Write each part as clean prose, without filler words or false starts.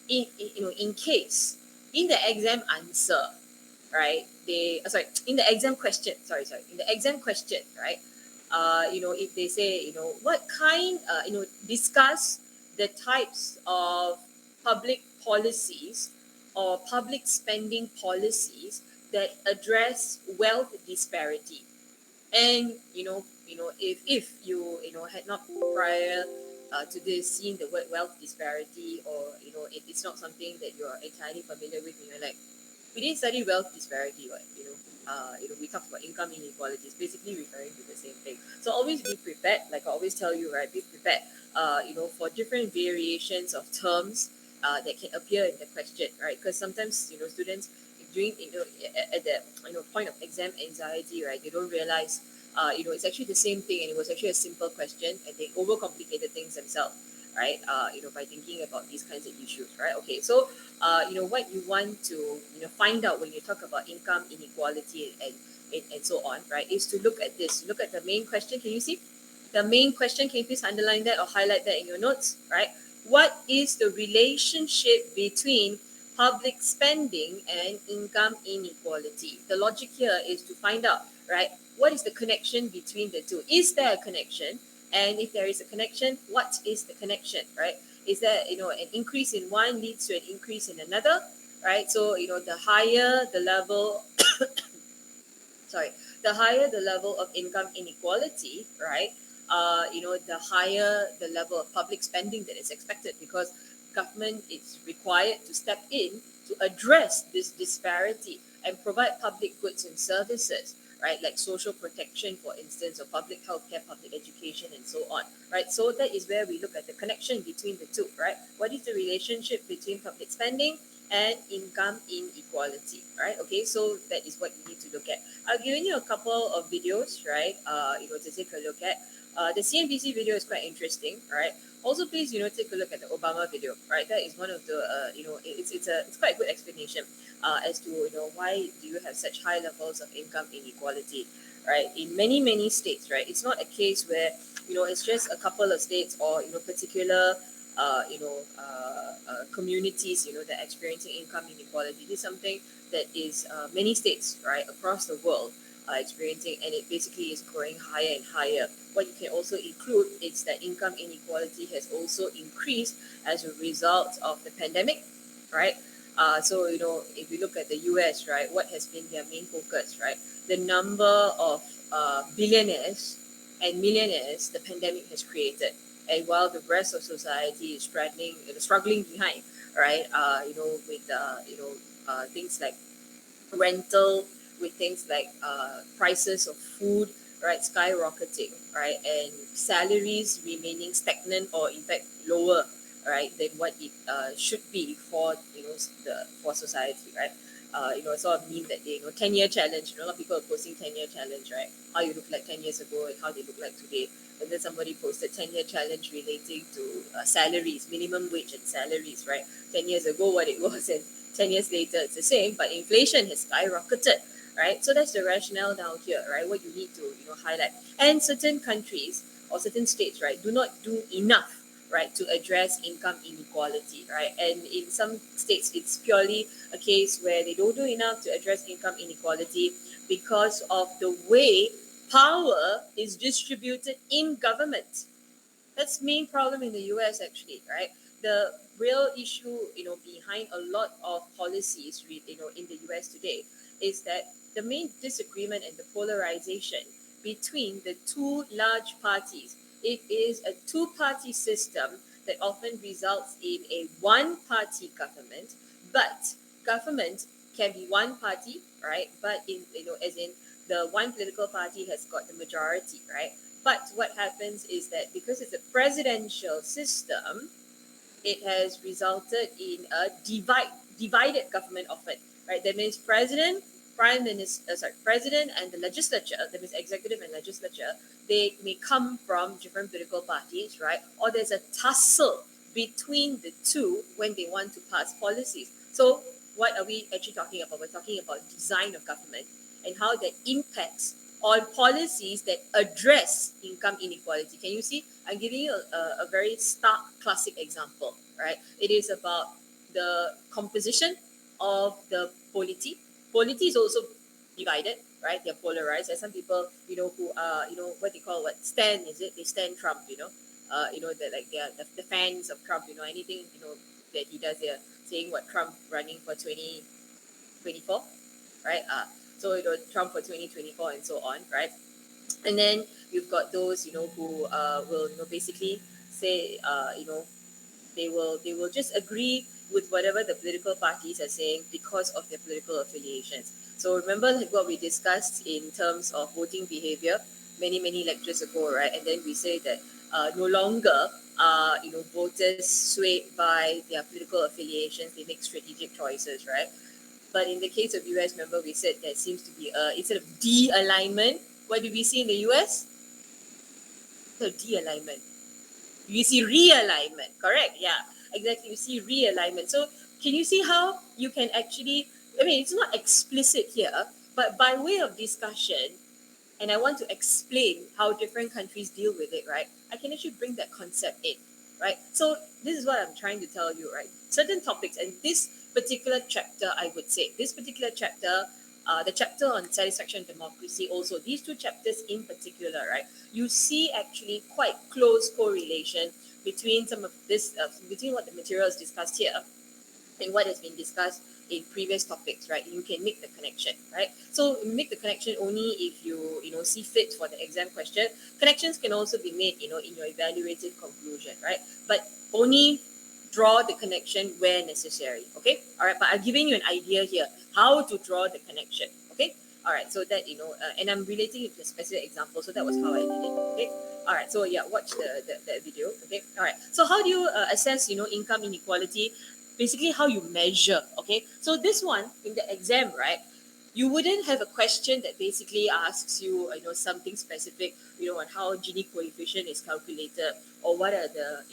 in case in the exam answer, right? In the exam question, in the exam question, right? If they say, what kind, discuss the types of public policies or public spending policies that address wealth disparity. And if you had not prior to this seen the word wealth disparity, or it's not something that you're entirely familiar with, and you're like, we didn't study wealth disparity, what we talked about income inequality. It's basically referring to the same thing. So always be prepared, like I always tell you, right? Be prepared for different variations of terms that can appear in the question, right? Because sometimes students during at the point of exam anxiety, right, they don't realize it's actually the same thing, and it was actually a simple question, and they overcomplicated things themselves, right? By thinking about these kinds of issues, right? Okay, so what you want to find out when you talk about income inequality and so on, right, is to look at this. Look at the main question. Can you see the main question? Can you please underline that or highlight that in your notes, right? What is the relationship between public spending and income inequality? The logic here is to find out, right, what is the connection between the two? Is there a connection? And if there is a connection, what is the connection, right? Is there, an increase in one leads to an increase in another, right? So, the higher the level, the higher the level of income inequality, right? The higher the level of public spending that is expected, because government is required to step in to address this disparity and provide public goods and services, right? Like social protection, for instance, or public healthcare, public education, and so on, right? So that is where we look at the connection between the two, right? What is the relationship between public spending and income inequality, right? Okay, so that is what you need to look at. I've given you a couple of videos, right? To take a look at. The CNBC video is quite interesting, right? Also, please, take a look at the Obama video, right? That is one of the, it's quite a good explanation as to, why do you have such high levels of income inequality, right? In many states, right? It's not a case where, it's just a couple of states or, particular, communities, that are experiencing income inequality. This is something that is many states, right, across the world are experiencing, and it basically is growing higher and higher. What you can also include is that income inequality has also increased as a result of the pandemic, right? So, if you look at the US, right, what has been their main focus, right? The number of billionaires and millionaires the pandemic has created. And while the rest of society is struggling behind, right? With things like rental, with things like prices of food, right, skyrocketing, right, and salaries remaining stagnant or in fact lower, right, than what it should be for for society, right. Sort of mean that they 10-year challenge. A lot of people are posting 10-year challenge, right? How you look like 10 years ago and how they look like today. And then somebody posted 10-year challenge relating to salaries, minimum wage and salaries, right? 10 years ago what it was, and 10 years later it's the same, but inflation has skyrocketed, right? So that's the rationale down here, right? What you need to highlight. And certain countries or certain states, right, do not do enough, right, to address income inequality, right? And in some states it's purely a case where they don't do enough to address income inequality because of the way power is distributed in government. That's the main problem in the US, actually, right? The real issue, behind a lot of policies, in the US today, is that the main disagreement and the polarization between the two large parties. It is a two-party system that often results in a one-party government, but government can be one party, right? But as in the one political party has got the majority, right? But what happens is that because it's a presidential system, it has resulted in a divided government often, right? That means president and the legislature, that means executive and legislature, they may come from different political parties, right? Or there's a tussle between the two when they want to pass policies. So what are we actually talking about? We're talking about design of government and how that impacts on policies that address income inequality. Can you see? I'm giving you a very stark classic example, right? It is about the composition of the polity. Polity is also divided, right? They're polarized. There's some people, who are, what they call stand, is it? They stand Trump, that like they're the fans of Trump, anything, that he does, they're saying what Trump running for 2024, right? So Trump for 2024 and so on, right? And then you've got those, who will, basically say, they will just agree with whatever the political parties are saying because of their political affiliations. So remember like what we discussed in terms of voting behavior many lectures ago, right? And then we say that no longer are voters swayed by their political affiliations. They make strategic choices, right? But in the case of US, remember we said there seems to be instead of de-alignment, what do we see in the US? So de-alignment. You see realignment, correct? Yeah, exactly. You see realignment. So can you see how you can actually, it's not explicit here, but by way of discussion, and I want to explain how different countries deal with it, right? I can actually bring that concept in, right? So this is what I'm trying to tell you, right? Certain topics, and this particular chapter, I would say, the chapter on satisfaction and democracy, also these two chapters in particular, right? You see actually quite close correlation between some of this, between what the material is discussed here and what has been discussed in previous topics, right? You can make the connection, right? So make the connection only if you see fit for the exam question. Connections can also be made, in your evaluated conclusion, right? But only draw the connection where necessary, okay? All right, but I'm giving you an idea here how to draw the connection, okay? All right, so that, and I'm relating it to a specific example, so that was how I did it, okay? All right, so yeah, watch the video, okay? All right, so how do you assess, income inequality? Basically how you measure, okay? So this one in the exam, right, you wouldn't have a question that basically asks you, something specific, on how Gini coefficient is calculated, or what are the,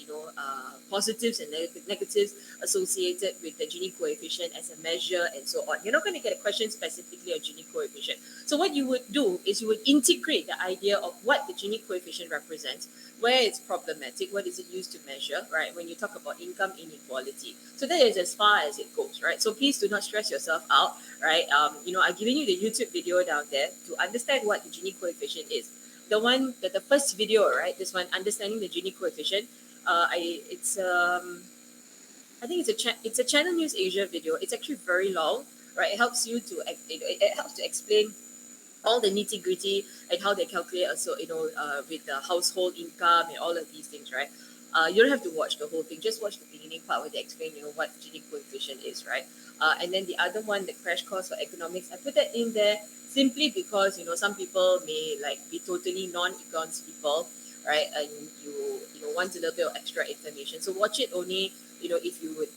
positives and negatives associated with the Gini coefficient as a measure and so on. You're not going to get a question specifically on Gini coefficient. So what you would do is you would integrate the idea of what the Gini coefficient represents, where it's problematic, what is it used to measure, right, when you talk about income inequality. So that is as far as it goes, right? So please do not stress yourself out, right? I've given you the YouTube video down there to understand what the Gini coefficient is. The first video, right, this one, understanding the Gini coefficient, I think it's a Channel News Asia video. It's actually very long, right? It helps you to it helps to explain all the nitty gritty and how they calculate also, with the household income and all of these things, right? You don't have to watch the whole thing. Just watch the beginning part where they explain, what Gini coefficient is, right? And then the other one, the crash course for economics, I put that in there simply because, some people may be totally non-econs people, right? And you want a little bit of extra information. So watch it only, if you would,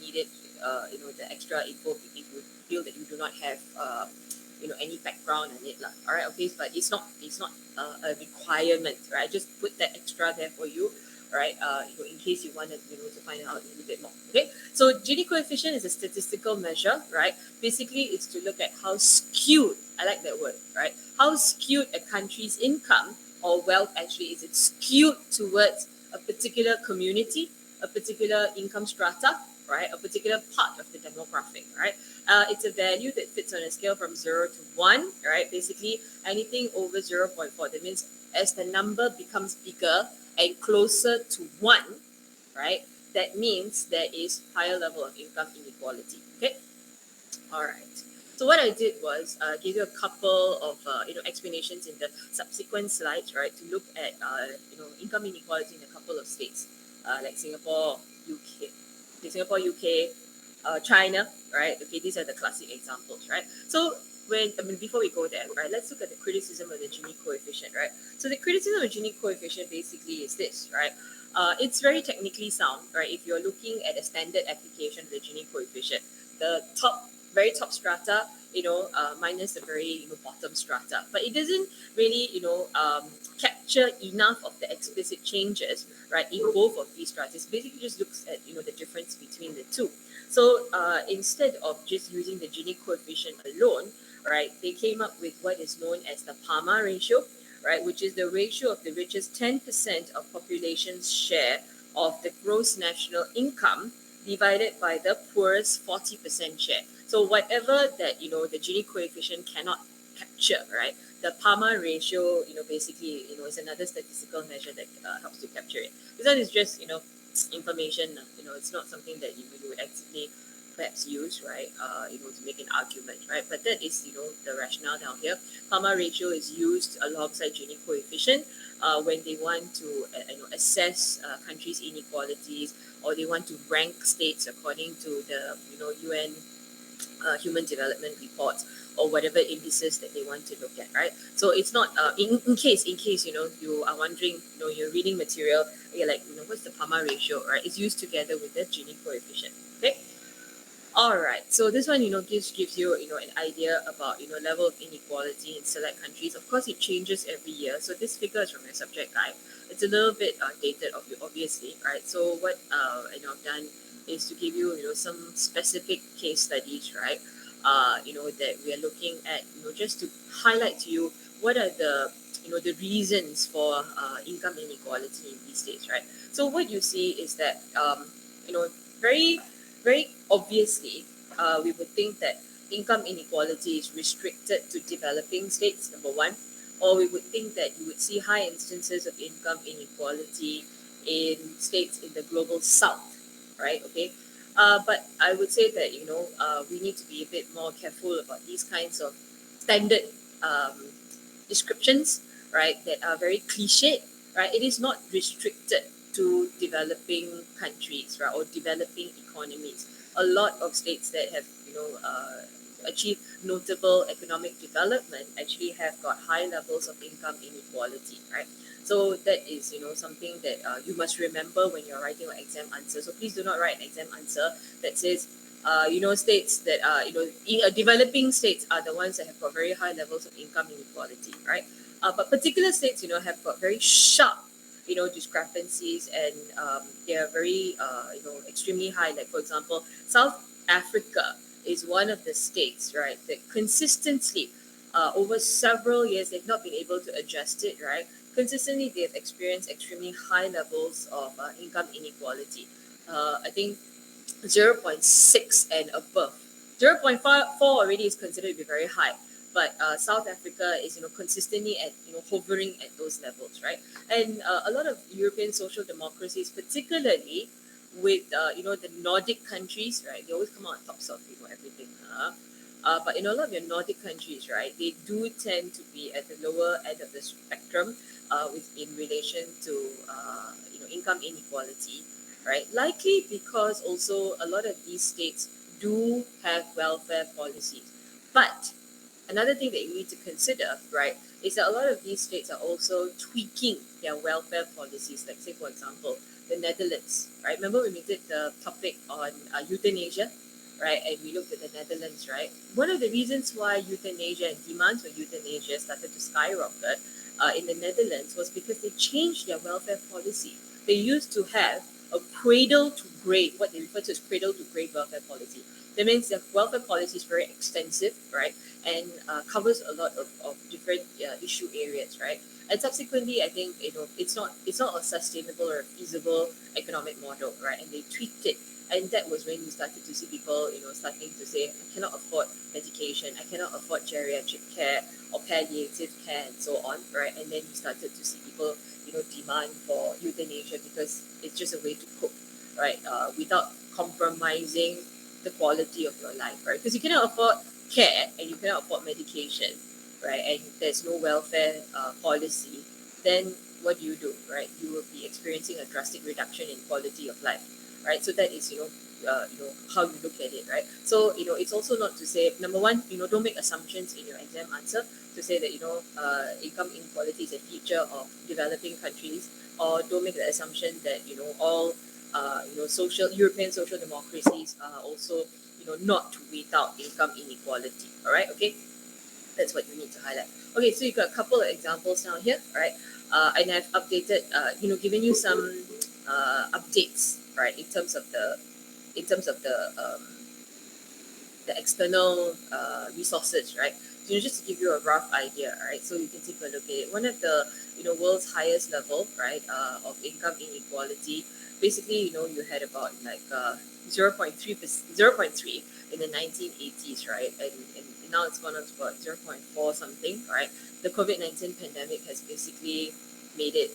need it, the extra info if you feel that you do not have, any background on it, lah. All right, okay, but it's not a requirement, right? I just put that extra there for you, right? In case you wanted, to find out a little bit more. Okay, so Gini coefficient is a statistical measure, right? Basically, it's to look at how skewed, I like that word, right? How skewed a country's income or wealth actually is. It skewed towards a particular community, a particular income strata, right? A particular part of the demographic, right? It's a value that fits on a scale from 0 to 1, right? Basically, anything over 0.4. That means as the number becomes bigger and closer to 1, right? That means there is higher level of income inequality, okay? All right. So what I did was give you a couple of explanations in the subsequent slides, right, to look at income inequality in a couple of states, like Singapore, UK, China, right? Okay, these are the classic examples, right? So before we go there, right, let's look at the criticism of the Gini coefficient, right? So the criticism of Gini coefficient basically is this, right? It's very technically sound, right? If you're looking at a standard application of the Gini coefficient, the very top strata, minus the very bottom strata, but it doesn't really capture enough of the explicit changes, right, in both of these strata. It basically just looks at the difference between the two. So instead of just using the Gini coefficient alone, right, they came up with what is known as the PAMA ratio, right, which is the ratio of the richest 10% of population's share of the gross national income divided by the poorest 40% share. So whatever that, the Gini coefficient cannot capture, right? The PAMA ratio, basically, is another statistical measure that helps to capture it. This one is just, information, it's not something that you would actively perhaps use, right, to make an argument, right? But that is, the rationale down here. PAMA ratio is used alongside Gini coefficient when they want to, assess countries' inequalities, or they want to rank states according to the, UN human development reports, or whatever indices that they want to look at, right? So it's not in case you are wondering, you're reading material, you're like, what's the PAMA ratio, right? It's used together with the Gini coefficient. Okay. All right. So this one, gives you, an idea about, level of inequality in select countries. Of course, it changes every year. So this figure is from your subject guide. It's a little bit dated, obviously, right? So what I've done is to give you, some specific case studies, right? That we are looking at, just to highlight to you what are the, the reasons for income inequality in these states, right? So what you see is that, very, very obviously, we would think that income inequality is restricted to developing states, number one, or we would think that you would see high instances of income inequality in states in the global south, right? Okay. But I would say that, we need to be a bit more careful about these kinds of standard descriptions, right, that are very cliched, right? It is not restricted to developing countries, right, or developing economies. A lot of states that have, achieved notable economic development actually have got high levels of income inequality, right? So that is, something that you must remember when you're writing your exam answer. So please do not write an exam answer that says, states that are, developing states are the ones that have got very high levels of income inequality, right? But particular states, have got very sharp, discrepancies, and they are very, extremely high. Like, for example, South Africa is one of the states, right, that consistently, over several years, they've not been able to adjust it, right? Consistently, they've experienced extremely high levels of income inequality. I think 0.6 and above. 0.4 already is considered to be very high, but South Africa is, consistently at, hovering at those levels, right? And a lot of European social democracies, particularly with, the Nordic countries, right? They always come out on tops of, everything. But in a lot of your Nordic countries, right, they do tend to be at the lower end of the spectrum in relation to, income inequality, right? Likely because also a lot of these states do have welfare policies. But another thing that you need to consider, right, is that a lot of these states are also tweaking their welfare policies. Like, say, for example, the Netherlands, right? Remember when we did the topic on euthanasia, right? And we looked at the Netherlands, right? One of the reasons why euthanasia and demands for euthanasia started to skyrocket in the Netherlands was because they changed their welfare policy. They used to have a cradle to grave, what they refer to as cradle to grave welfare policy. That means the welfare policy is very extensive, right, and covers a lot of different issue areas, right. And subsequently, I think, it's not a sustainable or feasible economic model, right, and they tweaked it. And that was when you started to see people, starting to say, I cannot afford medication, I cannot afford geriatric care or palliative care, and so on, right? And then you started to see people, demand for euthanasia because it's just a way to cope, right? Without compromising the quality of your life, right? Because you cannot afford care and you cannot afford medication, right? And there's no welfare policy, then what do, right? You will be experiencing a drastic reduction in quality of life, right? So that is, how you look at it, right? So, it's also not to say, number one, don't make assumptions in your exam answer to say that, income inequality is a feature of developing countries, or don't make the assumption that, all, European social democracies are also, not without income inequality, all right? Okay, that's what you need to highlight. Okay, so you've got a couple of examples down here, right? And I've updated, given you some updates, right, in terms of the external resources, right? So just to give you a rough idea, right? So you can take a look at it. One of the world's highest level, right, of income inequality basically, you had about like 0.3 in the 1980s, right? And now it's gone up to about 0.4 something, right? The COVID-19 pandemic has basically made it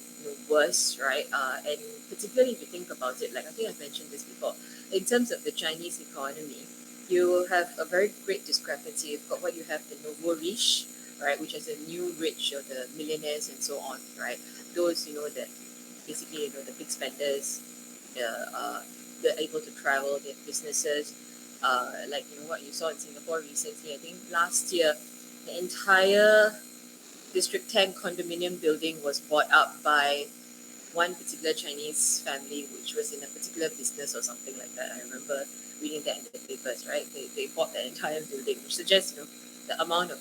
worse, right? And particularly if you think about it, like I think I've mentioned this before, in terms of the Chinese economy, you have a very great discrepancy. You've got what you have the nouveau riche, right, which is the new rich or the millionaires and so on, right? Those that basically the big spenders, they're able to travel, they have businesses, like what you saw in Singapore recently. I think last year, the entire District 10 condominium building was bought up by one particular Chinese family, which was in a particular business or something like that. I remember reading that in the papers, right? They bought the entire building, which suggests the amount of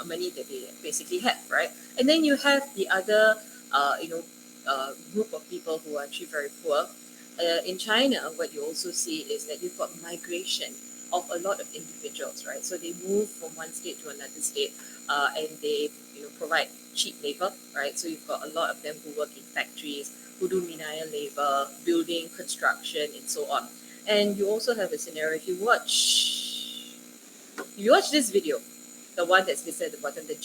money that they basically have, right? And then you have the other group of people who are actually very poor. In China, what you also see is that you've got migration of a lot of individuals, right? So they move from one state to another state, and they provide cheap labor, right? So you've got a lot of them who work in factories, who do menial labor, building, construction, and so on. And you also have a scenario. If you watch this video, the one that's listed at the bottom, the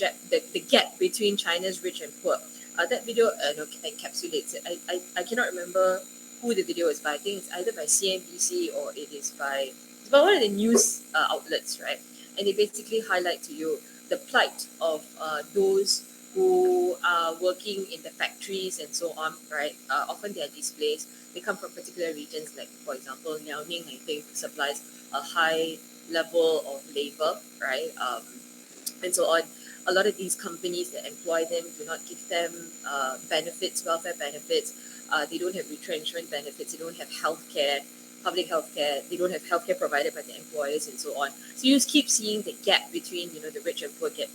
gap between China's rich and poor. That video encapsulates it. I cannot remember who the video is by. I think it's either by CNBC or it's by one of the news outlets, right? And they basically highlight to you the plight of those who are working in the factories and so on, right? Often they are displaced. They come from particular regions, like for example, Liaoning, I think, supplies a high level of labor, right? And so on. A lot of these companies that employ them do not give them benefits, welfare benefits. They don't have retrenchment benefits. They don't have healthcare, public healthcare. They don't have healthcare provided by the employers and so on. So you just keep seeing the gap between the rich and poor get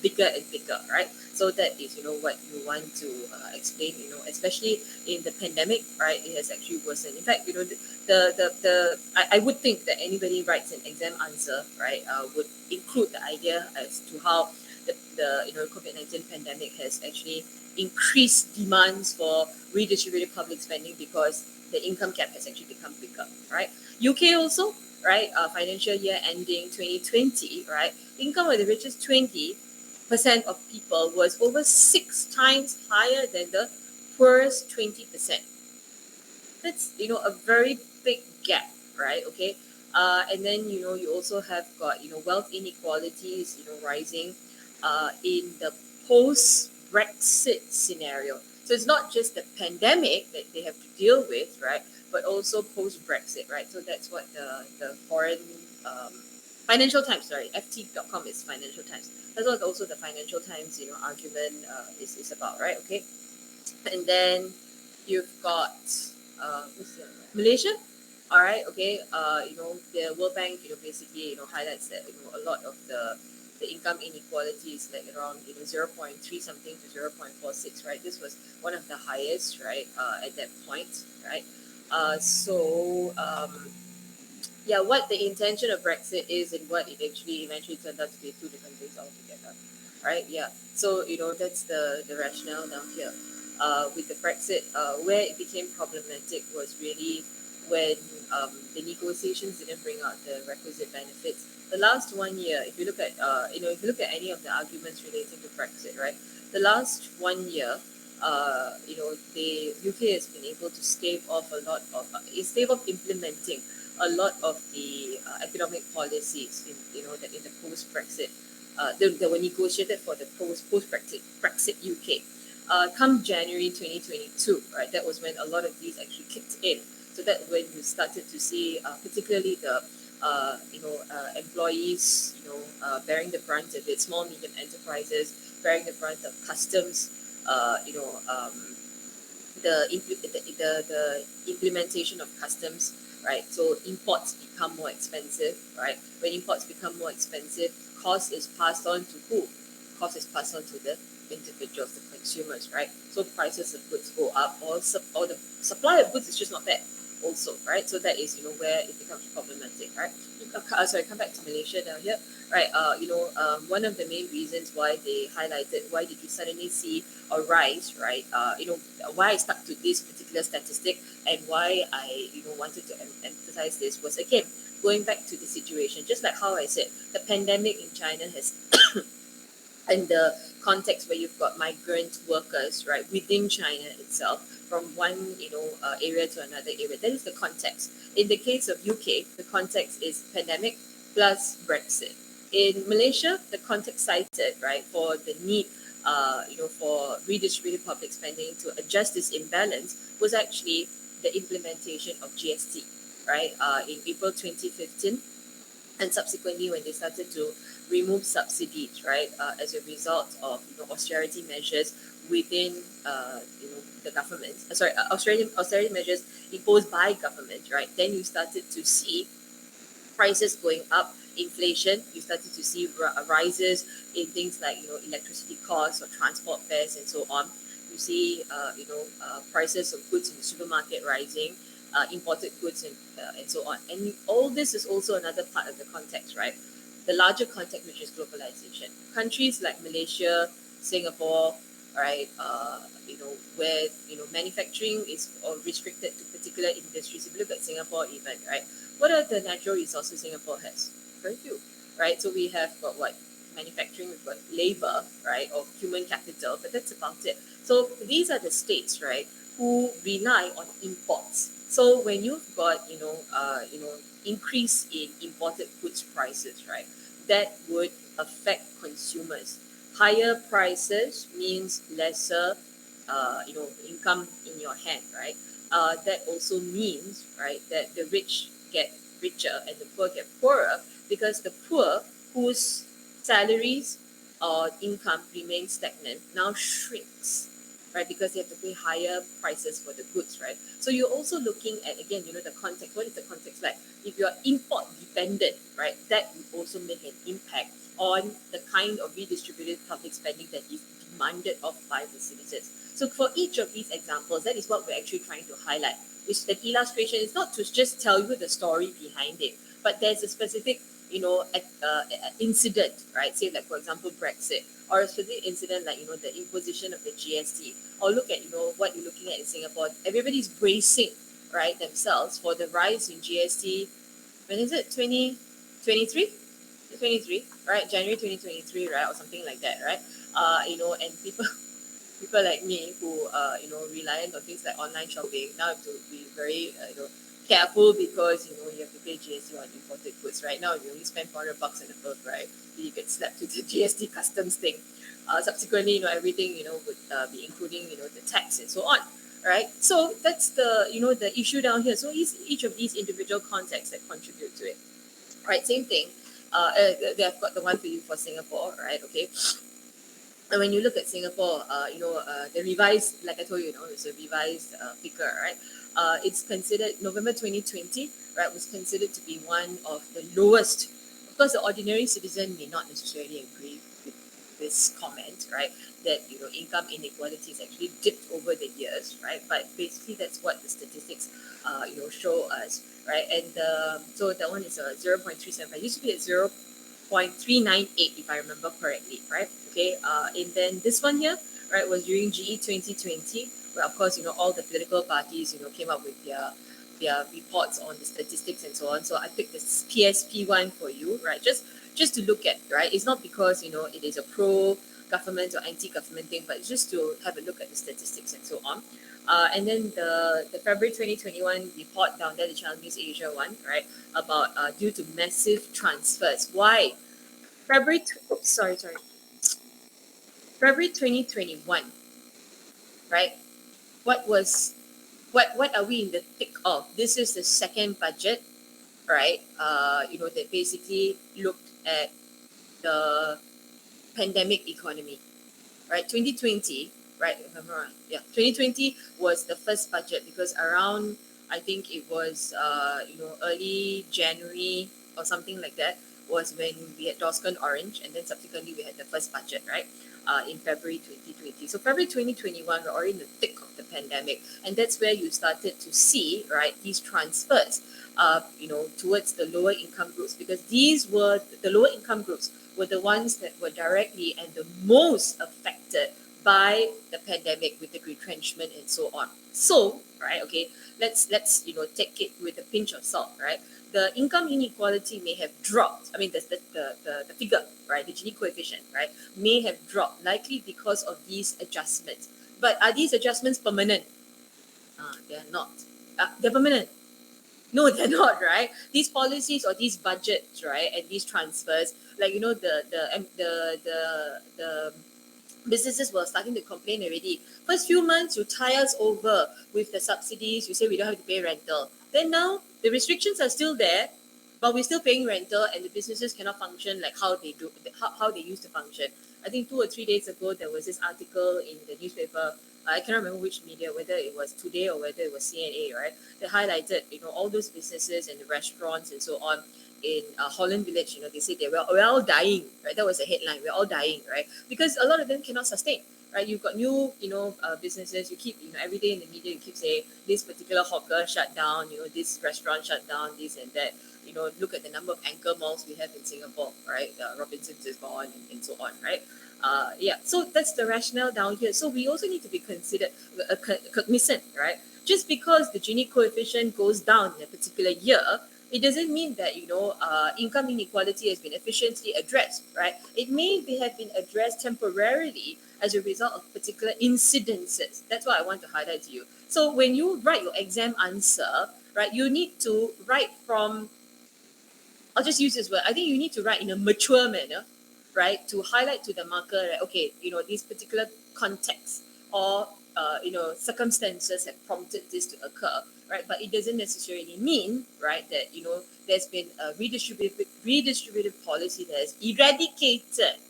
bigger and bigger, right? So that is what you want to explain. Especially in the pandemic, right? It has actually worsened. In fact, I would think that anybody writes an exam answer, right, would include the idea as to how the COVID-19 pandemic has actually increased demands for redistributed public spending because the income gap has actually become bigger, right? UK also, right? Financial year ending 2020, right? Income of the richest 20% of people was over 6 times higher than the poorest 20%. That's a very big gap, right? Okay. And then you also have got wealth inequalities rising in the post Brexit scenario. So it's not just the pandemic that they have to deal with, right? But also post Brexit, right? So that's what the foreign Financial Times, sorry, ft.com is Financial Times. That's what also the Financial Times argument is about, right? Okay. And then you've got Malaysia. All right, okay. The World Bank, basically, highlights that a lot of the income inequality is like around 0.3 something to 0.46, right? This was one of the highest, right, at that point, right? Yeah, what the intention of Brexit is and what it actually eventually turned out to be two different things altogether, right? Yeah. So that's the rationale down here. With the Brexit, where it became problematic was really when the negotiations didn't bring out the requisite benefits. The last 1 year, if you look at if you look at any of the arguments relating to Brexit, right? The last 1 year, the UK has been able to stave off implementing a lot of the economic policies in the post Brexit that were negotiated for the post Brexit UK. Come January 2022, right? That was when a lot of these actually kicked in. So that when you started to see, particularly the employees, bearing the brunt of it, small medium enterprises bearing the brunt of customs, the implementation of customs, right? So imports become more expensive, right? When imports become more expensive, cost is passed on to who? Cost is passed on to the individuals, the consumers, right? So prices of goods go up, or the supply of goods is just not there, also, right? So that is, where it becomes problematic, right? Sorry, come back to Malaysia now here, right? One of the main reasons why they highlighted why did you suddenly see a rise, right? Why I stuck to this particular statistic and why I, wanted to emphasize this was again going back to the situation, just like how I said, the pandemic in China has and the context where you've got migrant workers, right, within China itself, from one area to another area. That is the context. In the case of UK, the context is pandemic plus Brexit. In Malaysia, the context cited, right, for the need for redistributed public spending to adjust this imbalance was actually the implementation of GST, right, in April 2015, and subsequently when they started to remove subsidies, right, as a result of austerity measures within the government. Austerity measures imposed by government, right? Then you started to see prices going up, inflation. You started to see rises in things like electricity costs or transport fares and so on. You see prices of goods in the supermarket rising, imported goods and so on. And all this is also another part of the context, right? The larger context, which is globalization. Countries like Malaysia, Singapore, right? Where manufacturing is restricted to particular industries. If you look at Singapore, even, right? What are the natural resources Singapore has? Very few, right? So we have got what? Manufacturing, we've got labor, right, or human capital, but that's about it. So these are the states, right, who rely on imports. So when you've got increase in imported goods prices, right, that would affect consumers. Higher prices means lesser income in your hand, right? That also means, right, that the rich get richer and the poor get poorer, because the poor whose salaries or income remain stagnant now shrinks, right? Because they have to pay higher prices for the goods, right? So you're also looking at, again, the context. What is the context like? If you're import dependent, right, that would also make an impact on the kind of redistributed public spending that is demanded of by the citizens. So for each of these examples, that is what we're actually trying to highlight. It's an illustration. It's not to just tell you the story behind it, but there's a specific incident, right? Say like, for example, Brexit, or a specific incident like the imposition of the GST, or look at what you're looking at in Singapore. Everybody's bracing, right, themselves for the rise in GST. When is it? 2023, 23, right? January 2023, right, or something like that, right? And people like me who reliant on things like online shopping now have to be very careful, because you have to pay GST on imported goods. Right now, if you only spend $400 and above, right, you get slapped with the GST customs thing. Subsequently, everything would be including the tax and so on. Right, so that's the issue down here. So each of these individual contexts that contribute to it. Right, same thing. They've got the one for you for Singapore, right? Okay. And when you look at Singapore, the revised, like I told you, it's a revised figure, right? It's considered November 2020, right, was considered to be one of the lowest. Of course, the ordinary citizen may not necessarily agree with this comment, right? That income inequality has actually dipped over the years, right? But basically, that's what the statistics, show us, right? And so that one is a 0.375. It used to be at 0.398, if I remember correctly, right? Okay, and then this one here, right, was during GE 2020, where of course all the political parties came up with their reports on the statistics and so on. So I picked this PSP one for you, right? Just to look at, right? It's not because it is a pro-government or anti-government thing, but it's just to have a look at the statistics and so on. And then the February 2021 report down there, the Channel News Asia one, right, about due to massive transfers. Why? February 2021, right? What are we in the thick of? This is the second budget, right? That basically looked at the pandemic economy, right? 2020, right? If I'm wrong, yeah, 2020 was the first budget, because around, I think it was early January or something like that, was when we had DORSCON Orange, and then subsequently we had the first budget, right? in February 2020. So February 2021, we're already in the thick of the pandemic, and that's where you started to see, right, these transfers, towards the lower income groups, because these were the lower income groups were the ones that were directly and the most affected by the pandemic with the retrenchment and so on. So, right, okay, let's take it with a pinch of salt, right? The income inequality may have dropped. I mean, the figure, right, the Gini coefficient, right, may have dropped, likely because of these adjustments. But are these adjustments permanent? They're not. They're permanent. No, they're not, right? These policies or these budgets, right, and these transfers, like the businesses were starting to complain already. First few months, you tie us over with the subsidies. You say we don't have to pay rental. Then now the restrictions are still there, but we're still paying rental, and the businesses cannot function like how they do, how they used to function. I think 2 or 3 days ago there was this article in the newspaper. I cannot remember which media, whether it was Today or whether it was CNA, right? That highlighted, all those businesses and the restaurants and so on in Holland Village. They say we're all dying, right? That was a headline. We're all dying, right? Because a lot of them cannot sustain, right? You've got new, businesses. You keep, every day in the media, you keep saying this particular hawker shut down, this restaurant shut down, this and that. Look at the number of anchor malls we have in Singapore, right? Robinson's is gone and so on, right? So that's the rationale down here. So we also need to be considered cognizant, right? Just because the Gini coefficient goes down in a particular year, it doesn't mean that income inequality has been efficiently addressed, right? It may have been addressed temporarily as a result of particular incidences. That's what I want to highlight to you. So when you write your exam answer, right, you need to write from, I'll just use this word, I think you need to write in a mature manner, right, to highlight to the marker that, okay, these particular contexts or circumstances have prompted this to occur, right? But it doesn't necessarily mean, right, that there's been a redistributive policy that has eradicated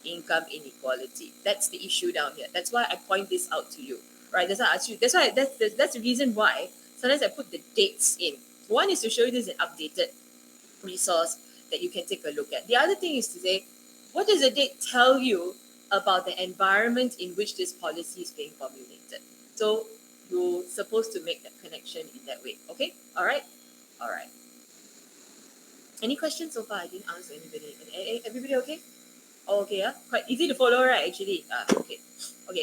income inequality. That's the issue down here. That's why I point this out to you, right? That's why I ask you. That's the reason why sometimes I put the dates in. One is to show you this is an updated resource that you can take a look at. The other thing is to say, what does the date tell you about the environment in which this policy is being formulated? So you're supposed to make that connection in that way. Okay? All right. Any questions so far? I didn't ask anybody. Everybody okay? Oh, okay. Yeah, quite easy to follow, right? Actually. Okay.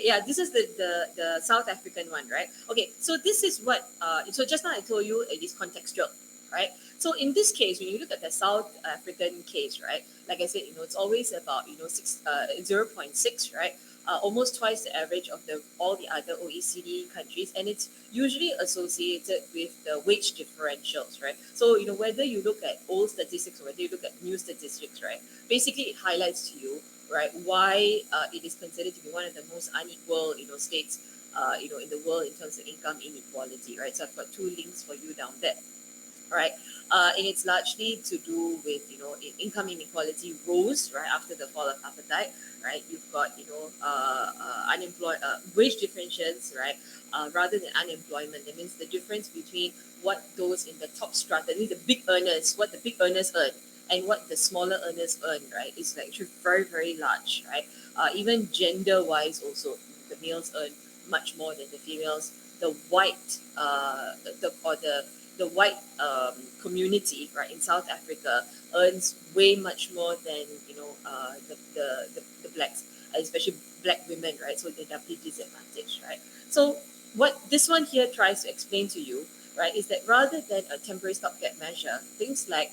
Yeah, this is the South African one, right? Okay. So this is what. So just now I told you it is contextual, right? So in this case, when you look at the South African case, right, like I said, it's always about 0.6, right, almost twice the average of all the other OECD countries, and it's usually associated with the wage differentials, right? So whether you look at old statistics or whether you look at new statistics, right, basically it highlights to you, right, why it is considered to be one of the most unequal states in the world in terms of income inequality, right? So I've got 2 links for you down there. Right, and it's largely to do with income inequality rose right after the fall of apartheid. Right, you've got unemployed wage differentials, right, rather than unemployment. That means the difference between what those in the top strata, that means the big earners, what the big earners earn, and what the smaller earners earn, right, is like actually very, very large, right? Even gender-wise, also the males earn much more than the females. The white, the white community, right, in South Africa earns way much more than the blacks, especially black women, right? So they're doubly disadvantaged, right? So what this one here tries to explain to you, right, is that rather than a temporary stopgap measure, things like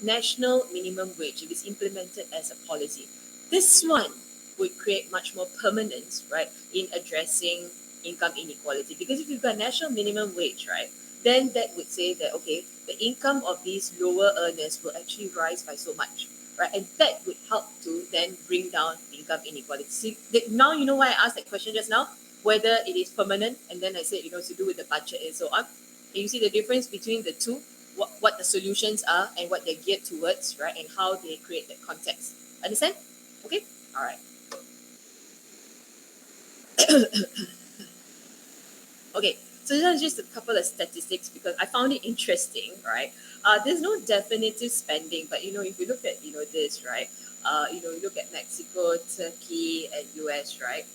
national minimum wage, if it's implemented as a policy, this one would create much more permanence, right, in addressing income inequality. Because if you've got national minimum wage, right, then that would say that, okay, the income of these lower earners will actually rise by so much, right? And that would help to then bring down income inequality. See, now you know why I asked that question just now, whether it is permanent, and then I said, to do with the budget and so on. And you see the difference between the two, what the solutions are and what they're geared towards, right? And how they create that context. Understand? Okay? All right. Okay. So this is just a couple of statistics because I found it interesting, right? There's no definitive spending, but if you look at this, right, You look at Mexico, Turkey, and US, right?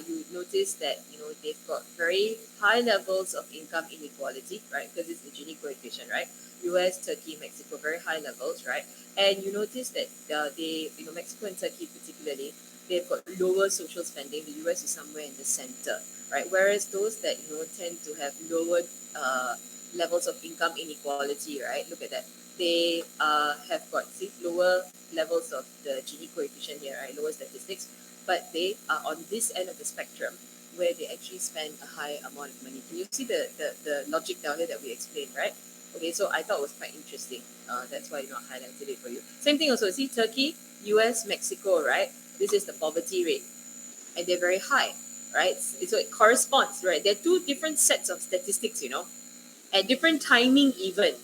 You notice that they've got very high levels of income inequality, right? Because it's the Gini coefficient, right? US, Turkey, Mexico, very high levels, right? And you notice that Mexico and Turkey particularly, they've got lower social spending. The US is somewhere in the center, right? Whereas those that tend to have lower levels of income inequality, right? Look at that. They have got lower levels of the Gini coefficient here, right? Lower statistics, but they are on this end of the spectrum where they actually spend a high amount of money. Can you see the logic down here that we explained, right? Okay, so I thought it was quite interesting. That's why I highlighted it for you. Same thing also. See, Turkey, US, Mexico, right? This is the poverty rate, and they're very high, right? So it corresponds, right? There are two different sets of statistics, at different timing even,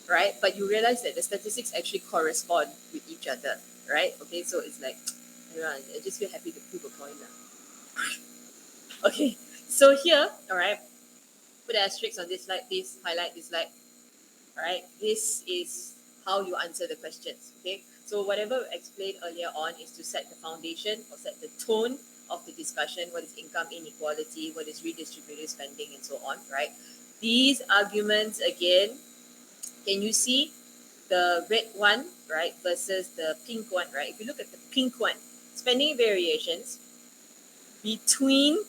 right? But you realize that the statistics actually correspond with each other, right? Okay, so it's like, I just feel happy to flip a coin now. Okay, so here, all right, put an asterisk on this slide, please highlight this slide. All right, this is how you answer the questions. Okay, so whatever explained earlier on is to set the foundation or set the tone of the discussion. What is income inequality? What is redistributive spending, and so on, right? These arguments again, can you see the red one, right, versus the pink one, right? If you look at the pink one, spending variations between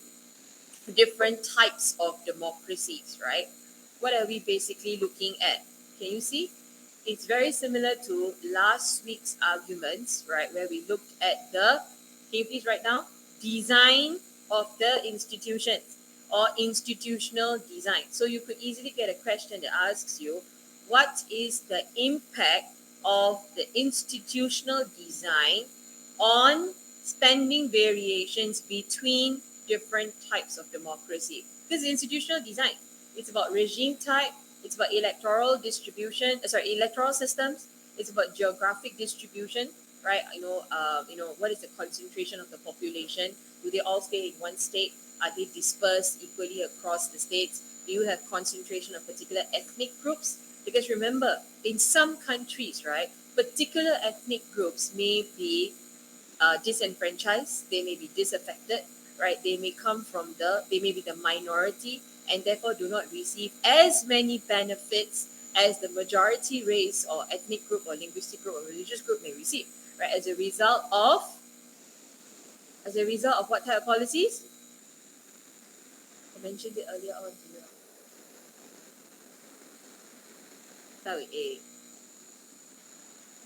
different types of democracies, right? What are we basically looking at? Can you see? It's very similar to last week's arguments, right, where we looked at the, can you please write down, design of the institutions or institutional design. So you could easily get a question that asks you, what is the impact of the institutional design on spending variations between different types of democracy? This is institutional design. It's about regime type. It's about electoral systems. It's about geographic distribution, right? What is the concentration of the population? Do they all stay in one state? Are they dispersed equally across the states? Do you have concentration of particular ethnic groups? Because remember, in some countries, right, particular ethnic groups may be disenfranchised, they may be disaffected, right? They may be the minority and therefore do not receive as many benefits as the majority race or ethnic group or linguistic group or religious group may receive, right? As a result of what type of policies? I mentioned it earlier on. Start with A.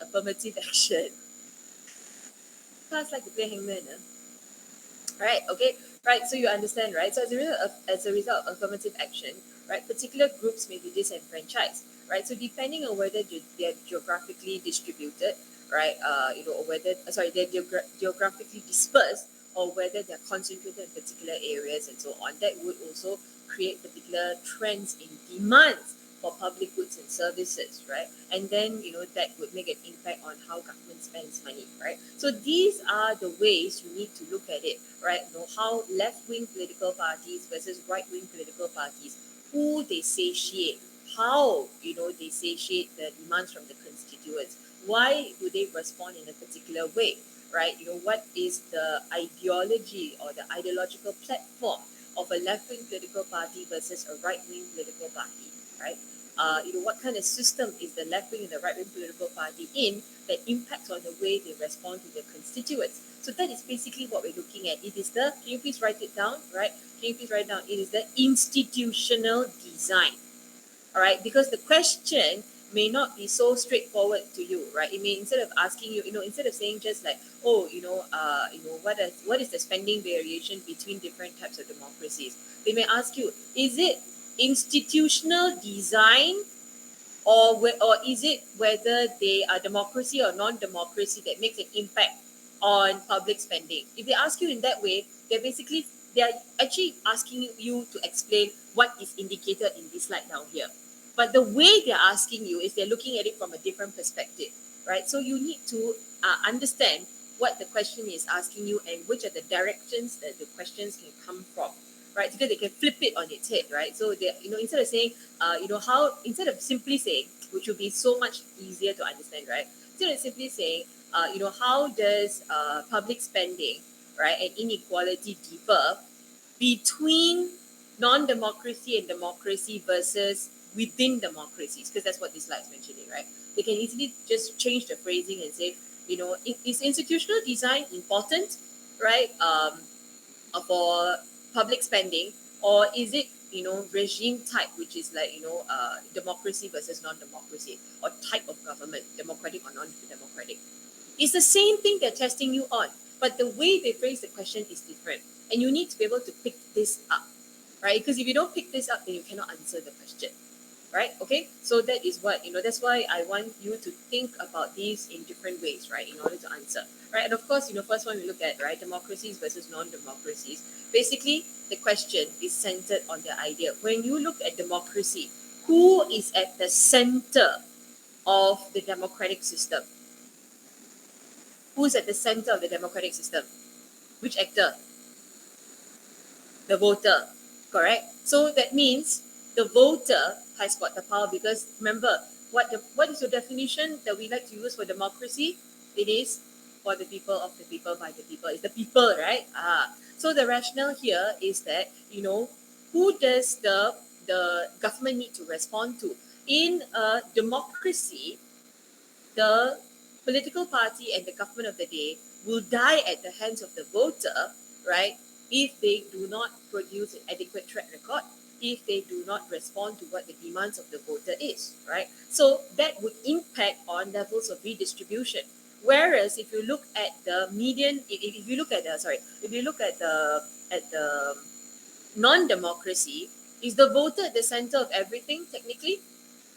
Affirmative action. Class like to play hangman, right? Okay, right. So you understand, right? So as a result of affirmative action, right, particular groups may be disenfranchised, right? So depending on whether they're geographically distributed, right, or whether they're geographically dispersed, or whether they're concentrated in particular areas and so on, that would also create particular trends in demands for public goods and services, right? And then that would make an impact on how government spends money, right? So these are the ways you need to look at it, right? How left-wing political parties versus right-wing political parties, who they satiate, how they satiate the demands from the constituents, why do they respond in a particular way, right? What is the ideology or the ideological platform of a left-wing political party versus a right-wing political party, right? What kind of system is the left-wing and the right-wing political party in that impacts on the way they respond to their constituents. So that is basically what we're looking at. It is can you please write it down, right? Can you please write down, it is the institutional design, all right? Because the question may not be so straightforward to you, right? It may, instead of asking you, instead of saying just like, what is the spending variation between different types of democracies? They may ask you, is it institutional design, or is it whether they are democracy or non-democracy that makes an impact on public spending? If they ask you in that way, they are actually asking you to explain what is indicated in this slide down here. But the way they're asking you is they're looking at it from a different perspective, right? So you need to understand what the question is asking you and which are the directions that the questions can come from, right? Because they can flip it on its head, right? So they, instead of saying, instead of simply saying, which would be so much easier to understand, right? Instead of simply saying, how does public spending, right, and inequality differ between non-democracy and democracy versus within democracies, because that's what this slide is mentioning, right? They can easily just change the phrasing and say, is institutional design important, right, for public spending, or is it, regime type, which is like, democracy versus non-democracy, or type of government, democratic or non-democratic. It's the same thing they're testing you on, but the way they phrase the question is different. And you need to be able to pick this up, right? Because if you don't pick this up, then you cannot answer the question, right? Okay, so that is what, that's why I want you to think about these in different ways, right, in order to answer, right? And of course, first one we look at, right, democracies versus non-democracies. Basically, the question is centered on the idea. When you look at democracy, who is at the center of the democratic system? Who's at the center of the democratic system? Which actor? The voter, correct? So that means the voter has got the power, because remember, what is your definition that we like to use for democracy? It is for the people, of the people, by the people. It's the people, right? So the rationale here is that, who does the government need to respond to? In a democracy, the political party and the government of the day will die at the hands of the voter, right, if they do not produce an adequate track record, if they do not respond to what the demands of the voter is, right? So that would impact on levels of redistribution. Whereas if you look at the median, if you look at the non-democracy, is the voter at the center of everything technically?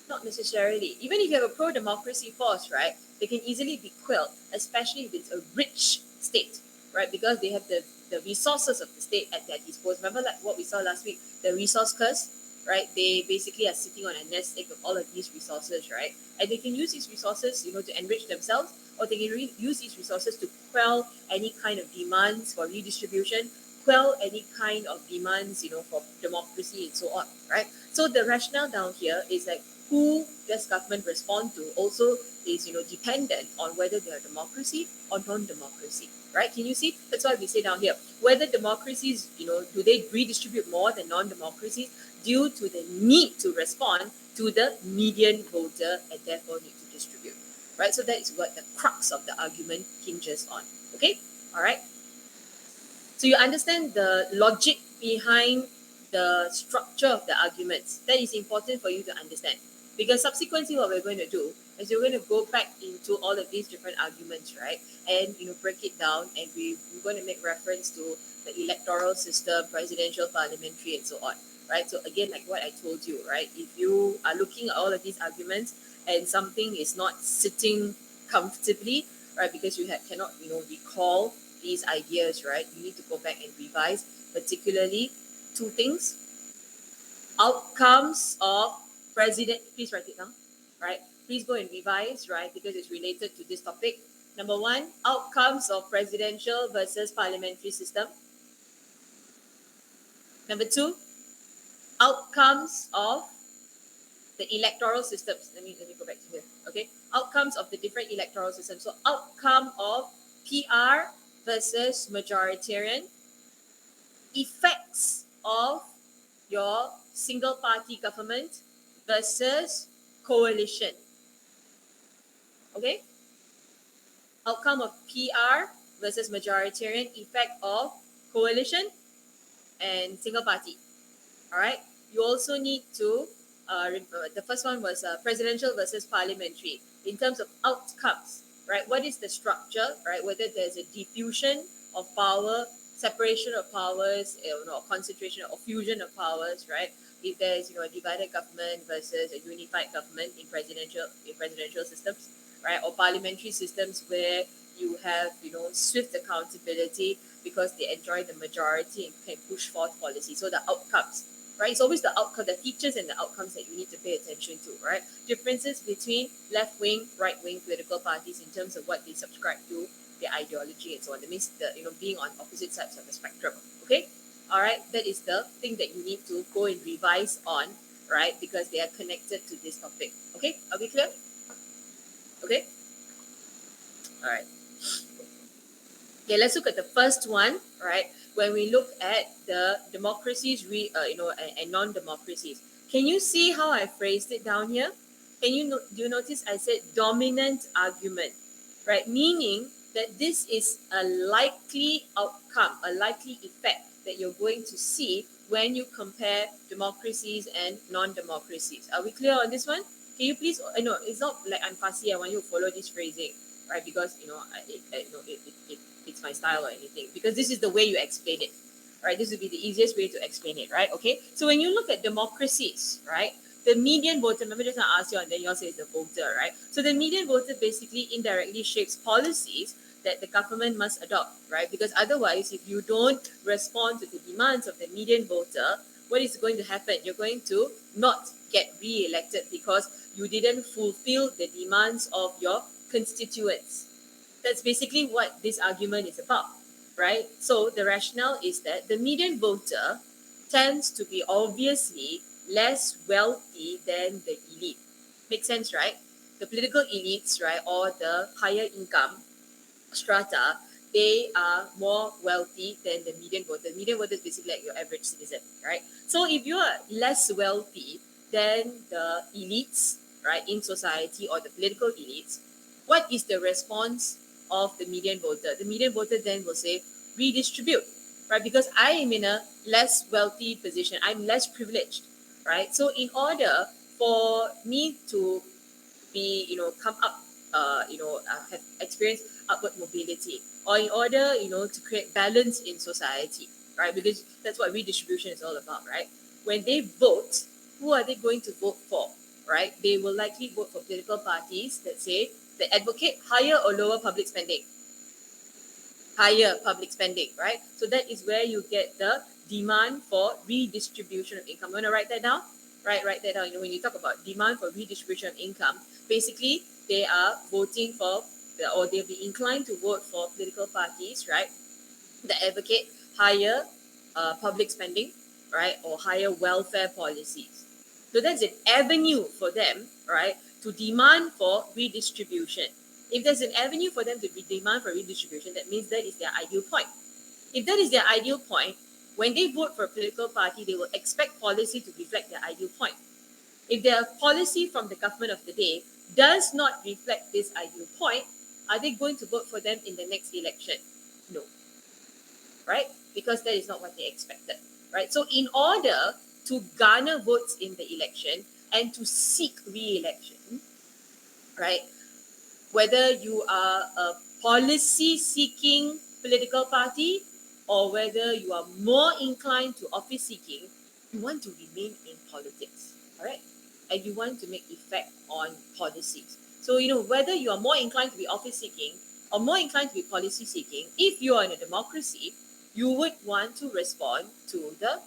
Not necessarily. Even if you have a pro-democracy force, right, they can easily be quelled, especially if it's a rich state, right, because they have the resources of the state at their disposal. Remember, like what we saw last week, the resource curse, right? They basically are sitting on a nest egg of all of these resources, right? And they can use these resources, to enrich themselves, or they can use these resources to quell any kind of demands for redistribution, quell any kind of demands, for democracy and so on, right? So the rationale down here is like, who does government respond to also is, dependent on whether they are democracy or non-democracy, right? Can you see? That's why we say down here, whether democracies, do they redistribute more than non-democracies due to the need to respond to the median voter and therefore need to distribute, right? So that is what the crux of the argument hinges on, okay? All right. So you understand the logic behind the structure of the arguments. That is important for you to understand. Because subsequently what we're going to do is we're going to go back into all of these different arguments, right? And, break it down, and we're going to make reference to the electoral system, presidential, parliamentary, and so on, right? So again, like what I told you, right? If you are looking at all of these arguments and something is not sitting comfortably, right, because you cannot, recall these ideas, right, you need to go back and revise, particularly two things. Outcomes of please write it down, right? Please go and revise, right, because it's related to this topic. Number one, outcomes of presidential versus parliamentary system. Number two, outcomes of the electoral systems. Let me go back to here. Okay, outcomes of the different electoral systems. So outcome of PR versus majoritarian, effects of your single party government versus coalition. Okay, outcome of PR versus majoritarian, effect of coalition and single party. All right, you also need to remember the first one was presidential versus parliamentary in terms of outcomes, right? What is the structure, right? Whether there's a diffusion of power, separation of powers, or concentration or fusion of powers, right? If there's a divided government versus a unified government in presidential systems, right? Or parliamentary systems where you have swift accountability because they enjoy the majority and can push forth policy. So the outcomes, right? It's always the outcome, the features and the outcomes that you need to pay attention to, right? Differences between left-wing, right-wing political parties in terms of what they subscribe to, their ideology and so on. That means being on opposite sides of the spectrum, okay? All right, that is the thing that you need to go and revise on, right? Because they are connected to this topic, okay? Are we clear? Okay? All right. Okay, let's look at the first one, right? When we look at the democracies, and non-democracies. Can you see how I phrased it down here? Do you notice I said dominant argument, right? Meaning that this is a likely outcome, a likely effect that you're going to see when you compare democracies and non-democracies. Are we clear on this one? Can you please? No, it's not like I'm fussy. I want you to follow this phrasing, right? Because it's my style or anything. Because this is the way you explain it, right? This would be the easiest way to explain it, right? Okay. So when you look at democracies, right, the median voter. Remember, just I asked you, and then you say it's the voter, right? So the median voter basically indirectly shapes policies that the government must adopt, right? Because otherwise, if you don't respond to the demands of the median voter, what is going to happen? You're going to not get re-elected because you didn't fulfill the demands of your constituents. That's basically what this argument is about, right? So the rationale is that the median voter tends to be obviously less wealthy than the elite. Makes sense, right? The political elites, right, or the higher income strata, they are more wealthy than the median voter. The median voter is basically like your average citizen, right? So if you are less wealthy than the elites, right, in society or the political elites, what is the response of the median voter? The median voter then will say, redistribute, right? Because I am in a less wealthy position, I'm less privileged, right? So in order for me to be, come up, have experienced upward mobility, or in order, to create balance in society, right? Because that's what redistribution is all about, right? When they vote, who are they going to vote for, right? They will likely vote for political parties that say, that advocate higher or lower public spending. Higher public spending, right? So that is where you get the demand for redistribution of income. You want to write that down? Right, write that down. When you talk about demand for redistribution of income, basically they are voting for, or they'll be inclined to vote for political parties, right, that advocate higher public spending, right, or higher welfare policies. So that's an avenue for them, right, to demand for redistribution. If there's an avenue for them to demand for redistribution, that means that is their ideal point. If that is their ideal point, when they vote for a political party, they will expect policy to reflect their ideal point. If their policy from the government of the day does not reflect this ideal point, are they going to vote for them in the next election? No. Right? Because that is not what they expected. Right? So in order to garner votes in the election and to seek re-election, right, whether you are a policy-seeking political party or whether you are more inclined to office-seeking, you want to remain in politics, all right? And you want to make effect on policies. So, whether you are more inclined to be office-seeking or more inclined to be policy-seeking, if you are in a democracy, you would want to respond to the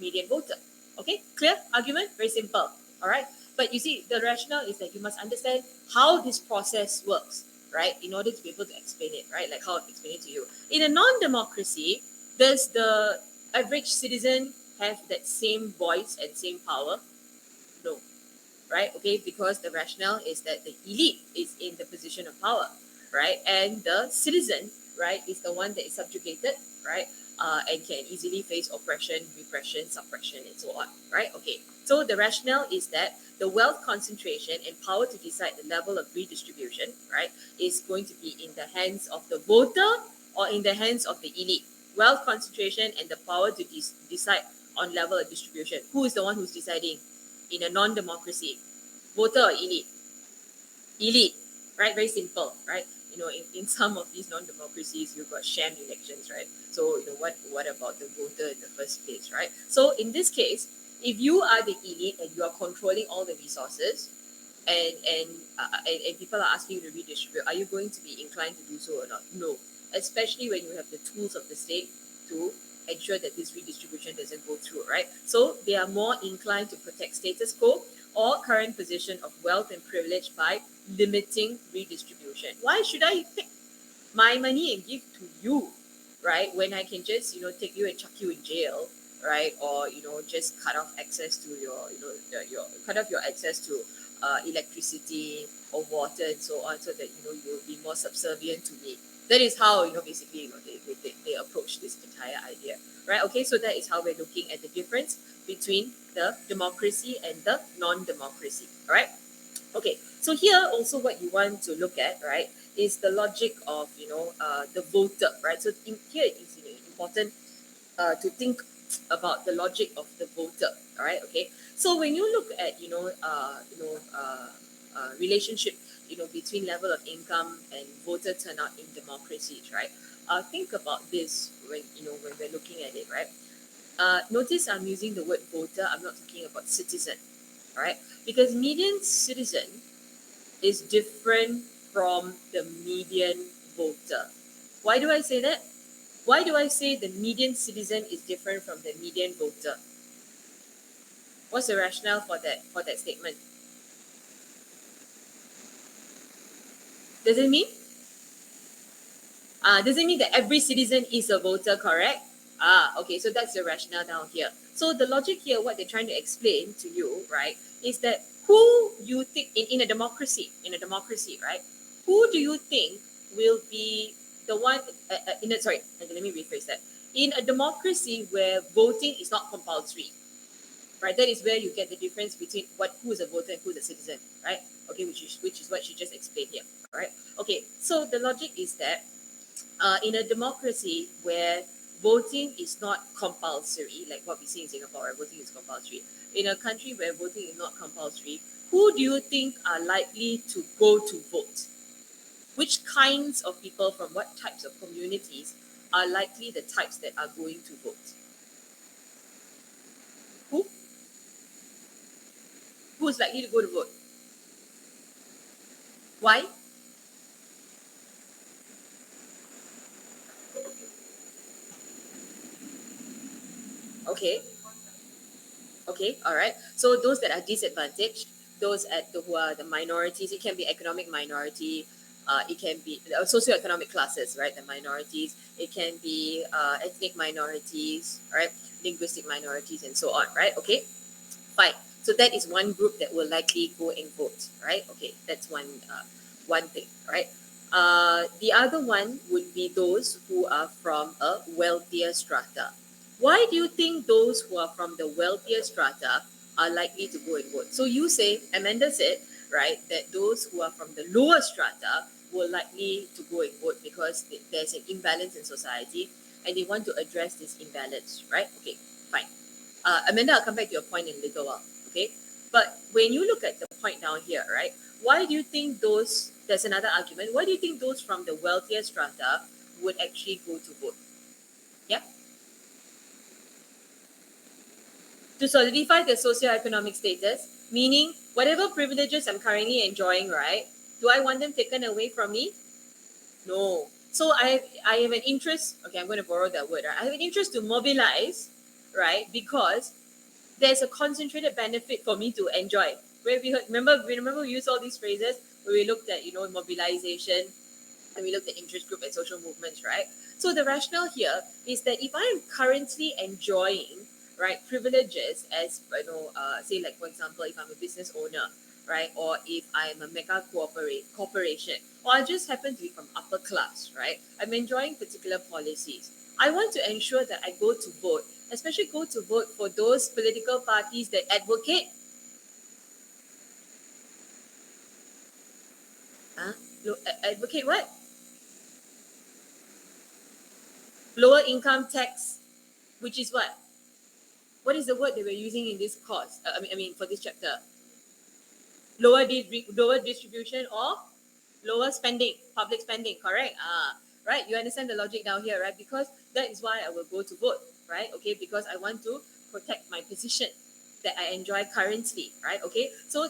median voter. Okay, clear argument? Very simple, all right? But you see, the rationale is that you must understand how this process works, right, in order to be able to explain it, right, like how I've explained it to you. In a non-democracy, does the average citizen have that same voice and same power? No, right? Okay, because the rationale is that the elite is in the position of power, right, and the citizen, right, is the one that is subjugated, right, and can easily face oppression, repression, suppression, and so on, right? Okay, so the rationale is that the wealth concentration and power to decide the level of redistribution, right, is going to be in the hands of the voter or in the hands of the elite. Wealth concentration and the power to decide on level of distribution. Who is the one who's deciding in a non-democracy? Voter or elite? Elite, right? Very simple, right? In some of these non-democracies, you've got sham elections, right? So, what about the voter in the first place, right? So, in this case, if you are the elite and you are controlling all the resources, and people are asking you to redistribute, are you going to be inclined to do so or not? No, especially when you have the tools of the state to ensure that this redistribution doesn't go through, right? So they are more inclined to protect status quo or current position of wealth and privilege by limiting redistribution. Why should I pick my money and give to you, right, when I can just, take you and chuck you in jail, right, or just cut off access to your cut off your access to electricity or water and so on, so that you'll be more subservient to me. That is how basically they approach this entire idea, right? Okay, so that is how we're looking at the difference between the democracy and the non-democracy. All right. Okay, so here also what you want to look at, right, is the logic of the voter, right? So here it is important to think about the logic of the voter. All right. Okay, so when you look at relationship between level of income and voter turnout in democracies, right? Think about this when we're looking at it, right? Notice I'm using the word voter. I'm not talking about citizen, all right? Because median citizen is different from the median voter. Why do I say that? Why do I say the median citizen is different from the median voter? What's the rationale for that statement? Does it mean that every citizen is a voter, correct? Okay, so that's the rationale down here. So the logic here, what they're trying to explain to you, right, is that who you think in a democracy, right? Who do you think will be the one? Let me rephrase that. In a democracy where voting is not compulsory, right? That is where you get the difference between who is a voter and who is a citizen, right? Okay, which is what she just explained here. All right. Okay, so the logic is that in a democracy where voting is not compulsory, like what we see in Singapore, where voting is compulsory, in a country where voting is not compulsory, who do you think are likely to go to vote? Which kinds of people from what types of communities are likely the types that are going to vote? Who? Who's likely to go to vote? Why? Okay. Okay, all right. So those that are disadvantaged, those who are the minorities, it can be economic minority, it can be socioeconomic classes, right? The minorities, it can be ethnic minorities, right? Linguistic minorities, and so on, right? Okay, fine. So that is one group that will likely go and vote, right? Okay, that's one thing, right? The other one would be those who are from a wealthier strata. Why do you think those who are from the wealthier strata are likely to go and vote? So you say, Amanda said, right, that those who are from the lower strata will likely to go and vote because there's an imbalance in society and they want to address this imbalance, right? Okay, fine. Amanda, I'll come back to your point in a little while, okay? But when you look at the point down here, right, why do you think there's another argument, why do you think those from the wealthier strata would actually go to vote? Yeah? To solidify their socioeconomic status, meaning whatever privileges I'm currently enjoying, right? Do I want them taken away from me? No. So I have an interest, okay, I'm going to borrow that word, right? I have an interest to mobilize, right? Because there's a concentrated benefit for me to enjoy. Where remember we used all these phrases where we looked at, mobilization, and we looked at interest group and social movements, right? So the rationale here is that if I am currently enjoying, right, privileges as, say like for example, if I'm a business owner, right, or if I'm a mega corporation, or I just happen to be from upper class, right, I'm enjoying particular policies. I want to ensure that I go to vote, especially go to vote for those political parties that advocate advocate what? Lower income tax, which is what? What is the word that we're using in this course? I mean for this chapter. Lower distribution or lower spending, public spending, correct? Right. You understand the logic down here, right? Because that is why I will go to vote, right? Okay, because I want to protect my position that I enjoy currently, right? Okay, so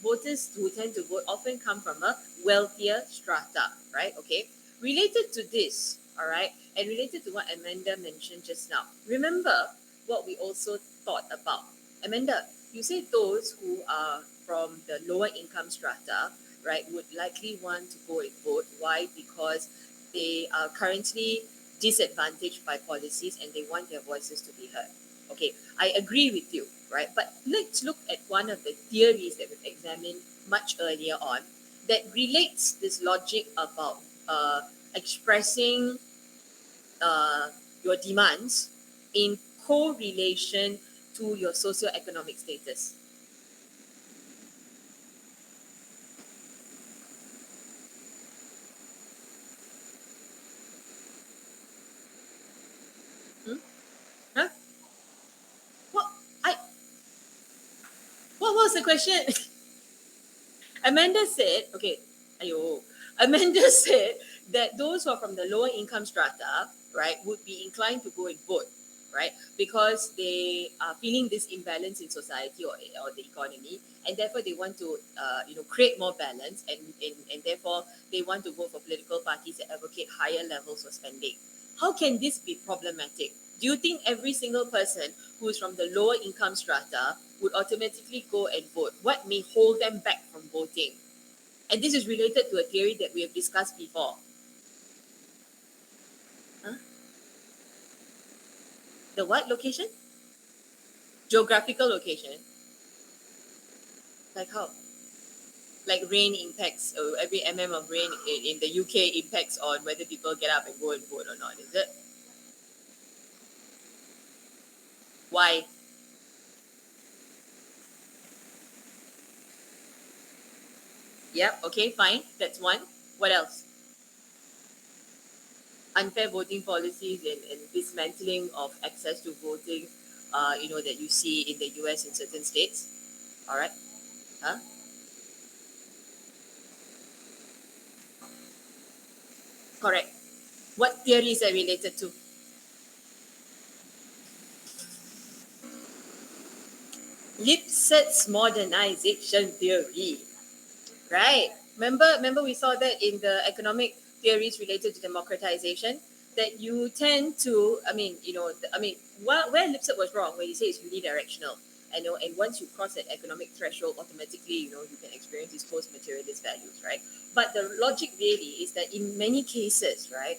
voters who tend to vote often come from a wealthier strata, right? Okay, related to this, all right, and related to what Amanda mentioned just now. Remember what we also thought about. Amanda, you said those who are from the lower income strata, right, would likely want to go and vote. Why? Because they are currently disadvantaged by policies and they want their voices to be heard. Okay, I agree with you, right? But let's look at one of the theories that we've examined much earlier on that relates this logic about expressing your demands in correlation to your socioeconomic status. Hmm? Huh? What? I. What was the question? Amanda said, okay, ayo. Amanda said that those who are from the lower income strata, right, would be inclined to go and vote, right, because they are feeling this imbalance in society or the economy, and therefore they want to, create more balance, and therefore they want to vote for political parties that advocate higher levels of spending. How can this be problematic? Do you think every single person who is from the lower income strata would automatically go and vote? What may hold them back from voting? And this is related to a theory that we have discussed before. Huh? The what location? Geographical location. Like how? Like rain impacts, every of rain in the UK impacts on whether people get up and go and vote or not, is it? Why? Yep, okay, fine. That's one. What else? Unfair voting policies and dismantling of access to voting, that you see in the US in certain states. All right. Huh? Correct. What theory is that related to? Lipset's modernization theory. Right. Remember we saw that in the economic theories related to democratization, that you tend to, where Lipset was wrong, where he says it's unidirectional. And once you cross that economic threshold, automatically, you can experience these post-materialist values, right? But the logic really is that in many cases, right,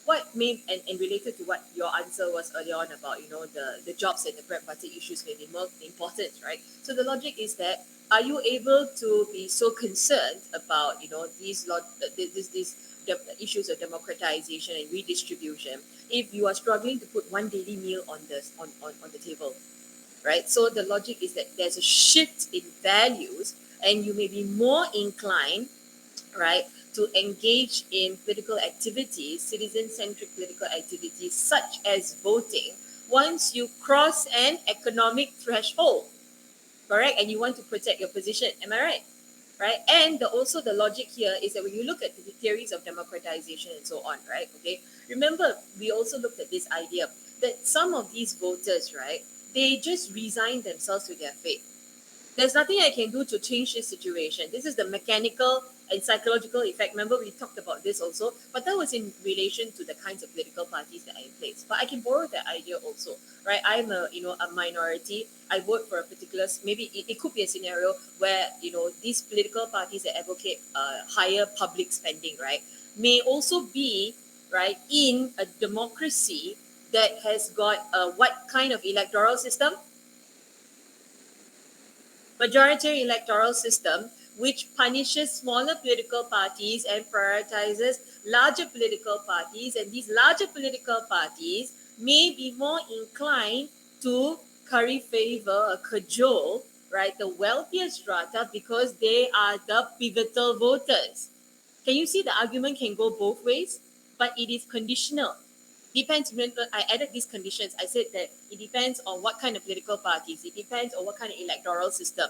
what may and related to what your answer was earlier on about, the jobs and the bread and butter issues may be more important, right? So the logic is that, are you able to be so concerned about the issues of democratization and redistribution if you are struggling to put one daily meal on the table, right? So the logic is that there's a shift in values, and you may be more inclined, right, to engage in political activities, citizen-centric political activities such as voting, once you cross an economic threshold, correct? And you want to protect your position, am I right? Right? And also the logic here is that when you look at the theories of democratization and so on, right? Okay, remember we also looked at this idea that some of these voters, right, they just resign themselves to their fate. There's nothing I can do to change this situation. This is the mechanical and psychological effect. Remember, we talked about this also, but that was in relation to the kinds of political parties that are in place. But I can borrow that idea also, right? I'm a minority. I vote for a particular. Maybe it could be a scenario where these political parties that advocate higher public spending, right, may also be right in a democracy that has got what kind of electoral system? Majority electoral system, which punishes smaller political parties and prioritizes larger political parties, and these larger political parties may be more inclined to curry favor or cajole, right, the wealthier strata because they are the pivotal voters. Can you see the argument can go both ways? But it is conditional. Depends. Remember, I added these conditions. I said that it depends on what kind of political parties. It depends on what kind of electoral system,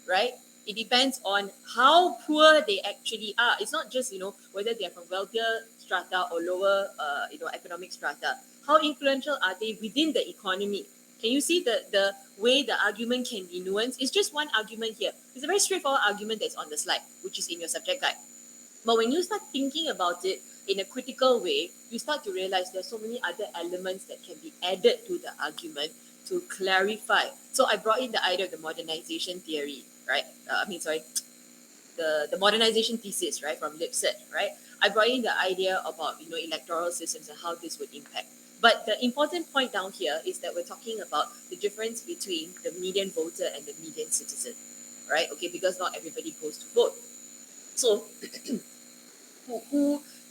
right? It depends on how poor they actually are. It's not just whether they are from wealthier strata or lower economic strata. How influential are they within the economy? Can you see the way the argument can be nuanced? It's just one argument here. It's a very straightforward argument that's on the slide, which is in your subject guide. But when you start thinking about it in a critical way, you start to realize there's so many other elements that can be added to the argument to clarify. So I brought in the idea of the modernization theory, right? The modernization thesis, right, from Lipset, right? I brought in the idea about electoral systems and how this would impact. But the important point down here is that we're talking about the difference between the median voter and the median citizen, right? Okay, because not everybody goes to vote. So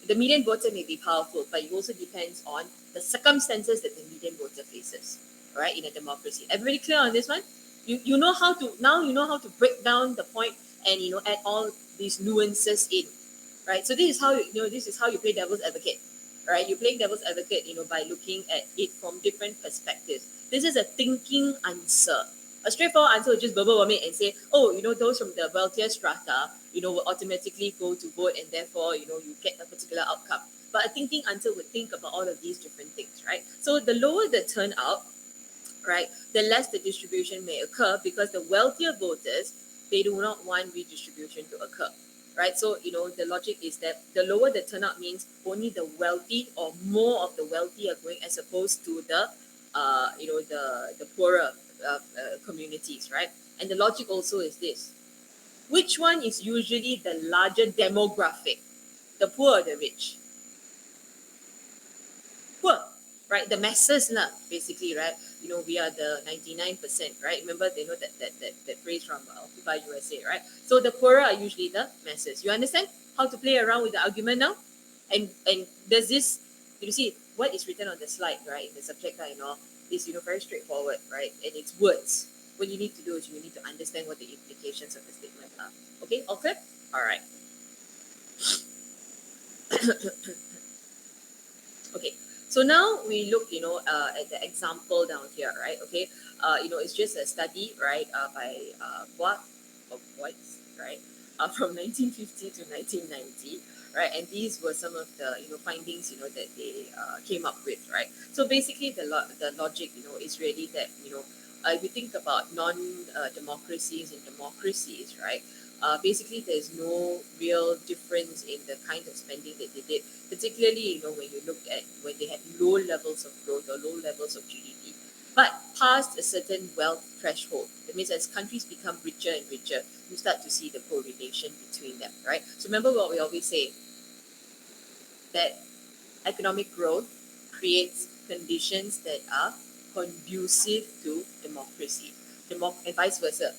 the median voter may be powerful, but it also depends on the circumstances that the median voter faces, right? In a democracy, everybody clear on this one? You know how to break down the point and add all these nuances in, right? So this is how you play devil's advocate, right? You play devil's advocate, by looking at it from different perspectives. This is a thinking answer. A straightforward answer would just bubble it and say, oh, those from the wealthier strata, will automatically go to vote, and therefore, you get a particular outcome. But a thinking answer would think about all of these different things, right? So the lower the turnout, right, the less the distribution may occur, because the wealthier voters, they do not want redistribution to occur, right? So the logic is that the lower the turnout means only the wealthy or more of the wealthy are going, as opposed to the the poorer communities, right? And the logic also is this: which one is usually the larger demographic, the poor or the rich? Poor, right? The masses lah, basically, right? We are the 99%, right? Remember, that phrase from Occupy USA, right? So the poorer are usually the masses. You understand how to play around with the argument now? And there's this, you see what is written on the slide, right? In the subject line, is very straightforward, right? And it's words. What you need to do is you need to understand what the implications of the statement are. Okay, all clear? All right. Okay. So now we look, at the example down here, right? Okay, it's just a study, right, by White's, right, from 1950 to 1990, right? And these were some of the, findings, that they came up with, right? So basically, the logic, is really that, if you think about democracies and democracies, right? Basically, there's no real difference in the kind of spending that they did, particularly, when you look at when they had low levels of growth or low levels of GDP. But past a certain wealth threshold, that means as countries become richer and richer, you start to see the correlation between them, right? So remember what we always say, that economic growth creates conditions that are conducive to democracy, and vice versa.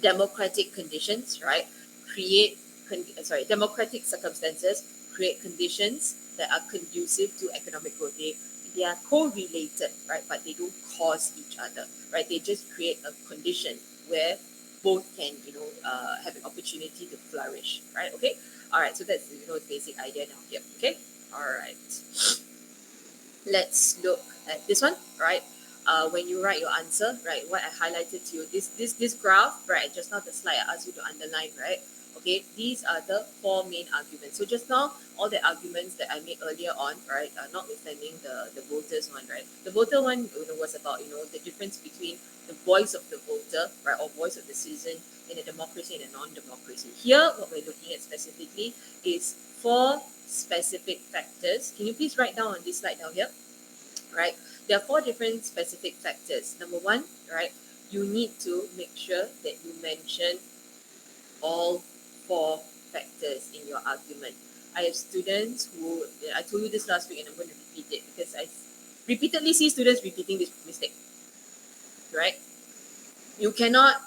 Democratic conditions, right, democratic circumstances create conditions that are conducive to economic growth. They are correlated, right, but they don't cause each other, right? They just create a condition where both can, have an opportunity to flourish, right? Okay, all right. So that's the basic idea down here. Okay, all right. Let's look at this one, right? When you write your answer, right, what I highlighted to you, this graph, right, just now the slide I asked you to underline, right? Okay, these are the four main arguments. So just now, all the arguments that I made earlier on, right, notwithstanding the voters one, right? The voter one, was about, the difference between the voice of the voter, right, or voice of the citizen in a democracy and a non-democracy. Here, what we're looking at specifically is four specific factors. Can you please write down on this slide down here, right? There are four different specific factors. Number one, right, you need to make sure that you mention all four factors in your argument. I have students who, I told you this last week and I'm going to repeat it because I repeatedly see students repeating this mistake, right? You cannot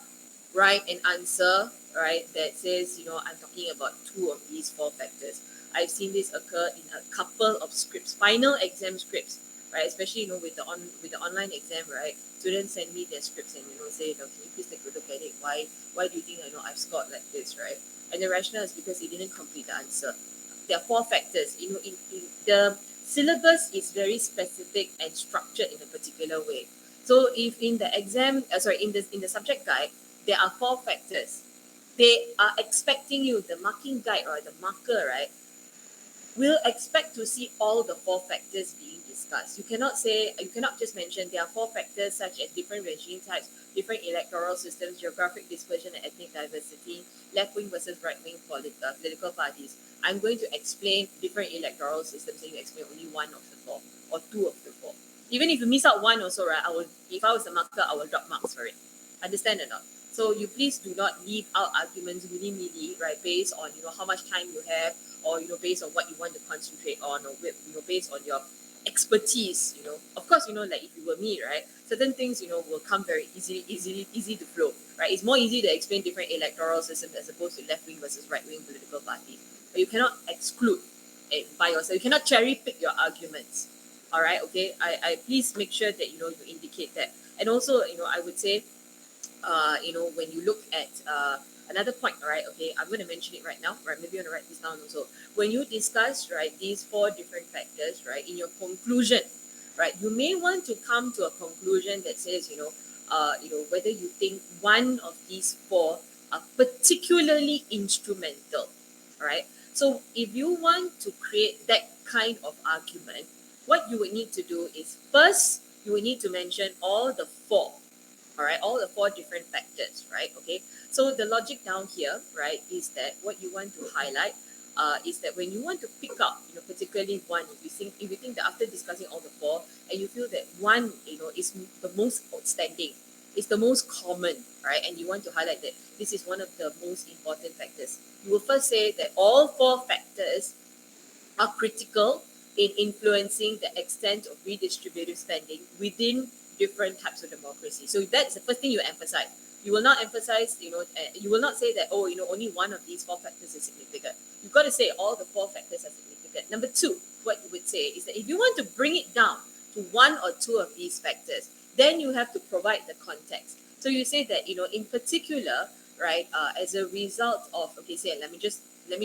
write an answer, right, that says, I'm talking about two of these four factors. I've seen this occur in a couple of scripts, final exam scripts, right? Especially, with the online exam, right? Students send me their scripts and, say, can you please take a look at it? Why do you think, I've scored like this, right? And the rationale is because they didn't complete the answer. There are four factors. In the syllabus is very specific and structured in a particular way. So if in the exam, in the subject guide, there are four factors, they are expecting you, the marking guide or the marker, right, will expect to see all the four factors being discussed. You cannot just mention there are four factors such as different regime types, different electoral systems, geographic dispersion and ethnic diversity, left-wing versus right-wing political parties. I'm going to explain different electoral systems and you explain only one of the four or two of the four. Even if you miss out one also, right, if I was a marker, I will drop marks for it. Understand or not? So you please do not leave out arguments willy-nilly, right, based on, how much time you have, or, based on what you want to concentrate on, or, based on your expertise, of course, like if you were me, right, certain things, will come very easy to flow, right? It's more easy to explain different electoral systems as opposed to left-wing versus right-wing political parties. But you cannot exclude it by yourself. You cannot cherry pick your arguments. All right, okay. I please make sure that you indicate that. And also, I would say, when you look at another point, right? Okay, I'm going to mention it right now, right? Maybe you want to write this down also. When you discuss, right, these 4 different factors, right, in your conclusion, right, you may want to come to a conclusion that says, whether you think one of these 4 are particularly instrumental, right? So if you want to create that kind of argument, what you would need to do is first you would need to mention all the 4. All right, all the 4 different factors, right? Okay, so the logic down here, right, is that what you want to highlight is that when you want to pick up, particularly one, if you think that after discussing all the 4, and you feel that one, is the most outstanding, is the most common, right, and you want to highlight that this is one of the most important factors, you will first say that all 4 factors are critical in influencing the extent of redistributive spending within different types of democracy. So that's the first thing you emphasize. You will not emphasize, you will not say that, only one of these 4 factors is significant. You've got to say all the 4 factors are significant. Number 2, what you would say is that if you want to bring it down to 1 or 2 of these factors, then you have to provide the context. So you say that, in particular, right, as a result of, let me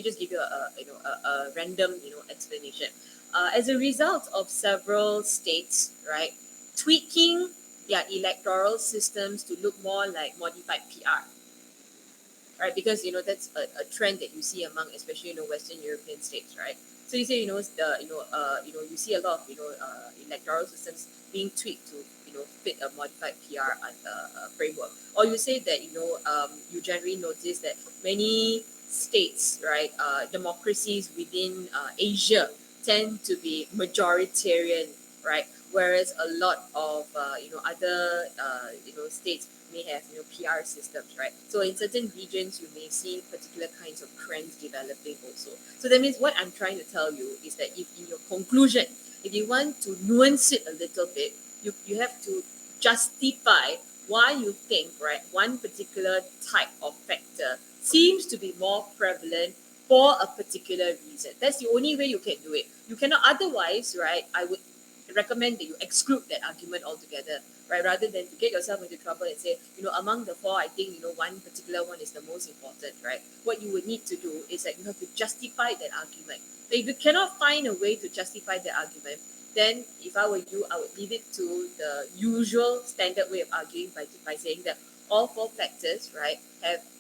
just give you a random, explanation. As a result of several states, right, tweaking their electoral systems to look more like modified PR, right? Because that's a trend that you see among, especially Western European states, right? So you say you see a lot of electoral systems being tweaked to fit a modified PR framework, or you say that you generally notice that many states, right, democracies within Asia tend to be majoritarian, right? Whereas a lot of other states may have PR systems, right? So in certain regions you may see particular kinds of trends developing also. So that means what I'm trying to tell you is that if in your conclusion, if you want to nuance it a little bit, you have to justify why you think, right, one particular type of factor seems to be more prevalent for a particular reason. That's the only way you can do it. You cannot otherwise, right? I would recommend that you exclude that argument altogether, right? Rather than to get yourself into trouble and say, among the 4, I think, one particular one is the most important, right? What you would need to do is that you have to justify that argument. But if you cannot find a way to justify the argument, then if I were you, I would leave it to the usual standard way of arguing by saying that all 4 factors, right,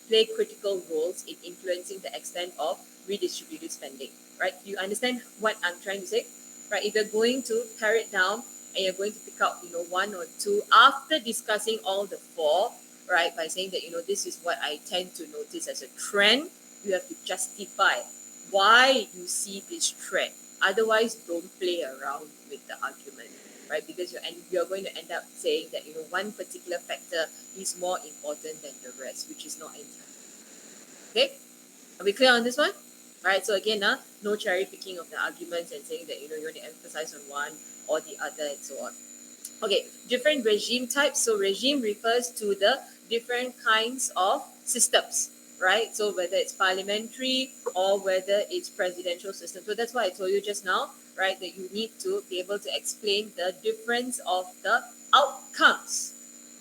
play critical roles in influencing the extent of redistributive spending, right? You understand what I'm trying to say? Right, if you're going to pare it down and you're going to pick out, 1 or 2 after discussing all the 4, right, by saying that, this is what I tend to notice as a trend, you have to justify why you see this trend. Otherwise, don't play around with the argument, right? Because you're going to end up saying that, one particular factor is more important than the rest, which is not entirely. Okay? Are we clear on this one? Right, so again, no cherry picking of the arguments and saying that you want to emphasize on one or the other and so on. Okay, different regime types. So regime refers to the different kinds of systems, right? So whether it's parliamentary or whether it's presidential system. So that's why I told you just now, right, that you need to be able to explain the difference of the outcomes,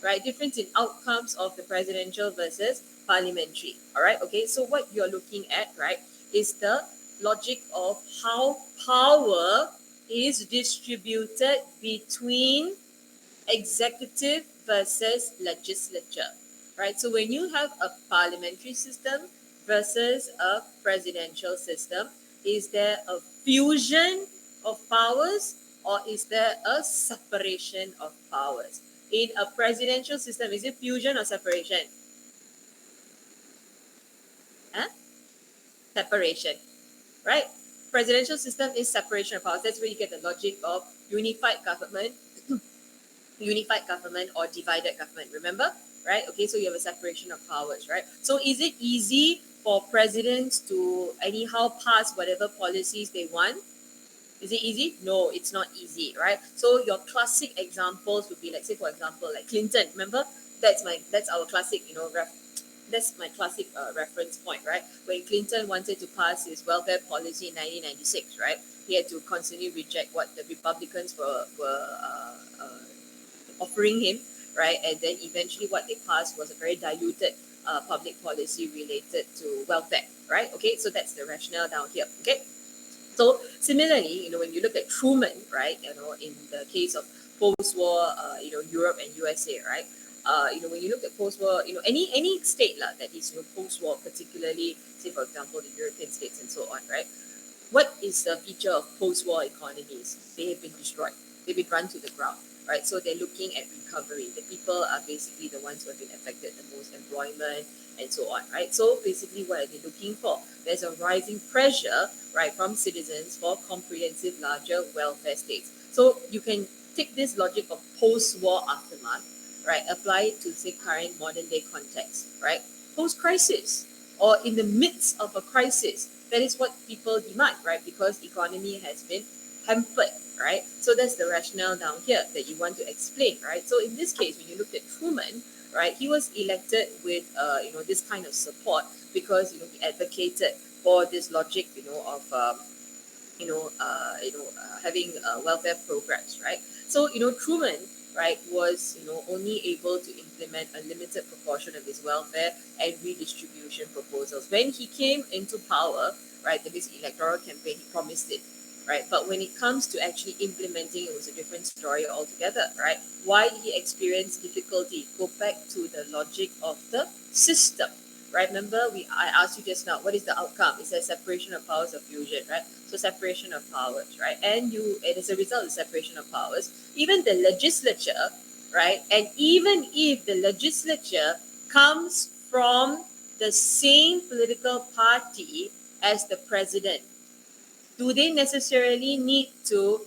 right? Difference in outcomes of the presidential versus parliamentary. All right, okay. So what you're looking at, right, is the logic of how power is distributed between executive versus legislature, right? So when you have a parliamentary system versus a presidential system, is there a fusion of powers or is there a separation of powers? In a presidential system, is it fusion or separation? Separation, right? Presidential system is separation of powers. That's where you get the logic of unified government or divided government. Remember, right? Okay, so you have a separation of powers, right? So is it easy for presidents to anyhow pass whatever policies they want? Is it easy? No, it's not easy, right? So your classic examples would be like, say for example, like Clinton. Remember, that's our classic, that's my classic reference point, right? When Clinton wanted to pass his welfare policy in 1996, right? He had to constantly reject what the Republicans were offering him, right? And then eventually what they passed was a very diluted public policy related to welfare, right? Okay, so that's the rationale down here, okay? So similarly, when you look at Truman, right, in the case of post-war, Europe and USA, right, when you look at post-war, any state that is post-war, particularly, say for example, the European states and so on, right? What is the feature of post-war economies? They have been destroyed. They've been run to the ground, right? So they're looking at recovery. The people are basically the ones who have been affected the most, employment and so on, right? So basically, what are they looking for? There's a rising pressure, right, from citizens for comprehensive, larger welfare states. So you can take this logic of post-war aftermath, right, apply it to, say, current modern-day context, right? Post-crisis or in the midst of a crisis, that is what people demand, right? Because economy has been hampered, right? So that's the rationale down here that you want to explain, right? So in this case, when you look at Truman, right, he was elected with this kind of support because he advocated for this logic of having welfare programs, right? So Truman, right, was only able to implement a limited proportion of his welfare and redistribution proposals. When he came into power, right, that is electoral campaign, he promised it, right? But when it comes to actually implementing, it was a different story altogether, right? Why he experienced difficulty? Go back to the logic of the system, right? Remember, I asked you just now, what is the outcome? It's a separation of powers of fusion, right? So separation of powers, right? And as a result of separation of powers, even the legislature, right? And even if the legislature comes from the same political party as the president, do they necessarily need to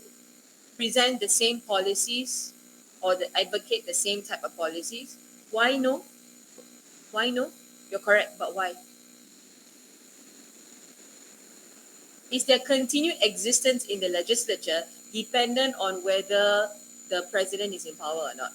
present the same policies or advocate the same type of policies? Why no? Why no? You're correct, but why? Is their continued existence in the legislature dependent on whether the president is in power or not?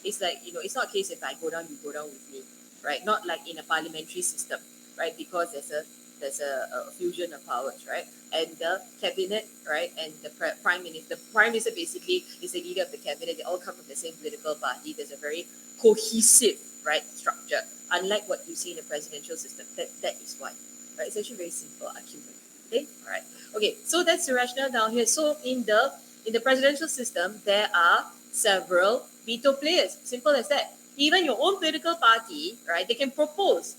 It's like, it's not a case if I go down, you go down with me, right? Not like in a parliamentary system, right? Because there's a fusion of powers, right? And the cabinet, right, and the prime minister. The prime minister basically is the leader of the cabinet. They all come from the same political party. There's a very cohesive, right, structure. Unlike what you see in a presidential system. That is why, right? It's actually very simple argument. Okay, all right. Okay, so that's the rationale down here. So in the presidential system, there are several veto players. Simple as that. Even your own political party, right, they can propose,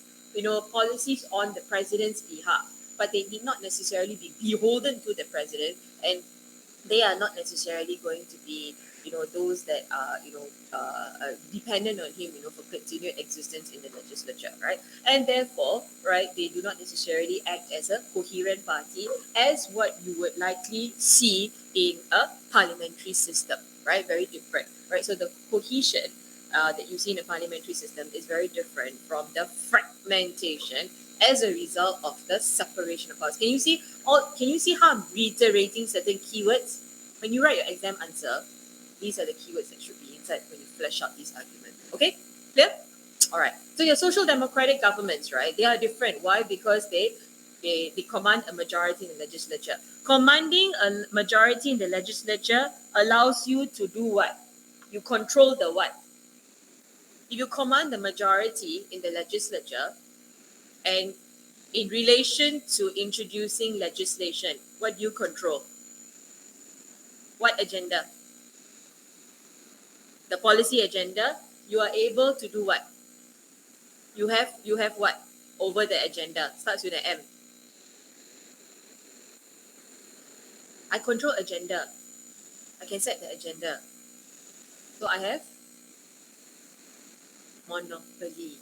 policies on the president's behalf, but they need not necessarily be beholden to the president, and they are not necessarily going to be, those that are, dependent on him, for continued existence in the legislature, right? And therefore, right, they do not necessarily act as a coherent party as what you would likely see in a parliamentary system, right? Very different, right? So the cohesion that you see in a parliamentary system is very different from the fragmentation as a result of the separation of powers. Can you see how I'm reiterating certain keywords? When you write your exam answer, these are the keywords that should be inside when you flesh out these arguments. Okay? Clear? Alright. So your social democratic governments, right? They are different. Why? Because they command a majority in the legislature. Commanding a majority in the legislature allows you to do what? You control the what? If you command the majority in the legislature, and in relation to introducing legislation, what do you control? What agenda? The policy agenda. You are able to do what? You have what over the agenda? Starts with an M. I control agenda. I can set the agenda. So I have monopoly.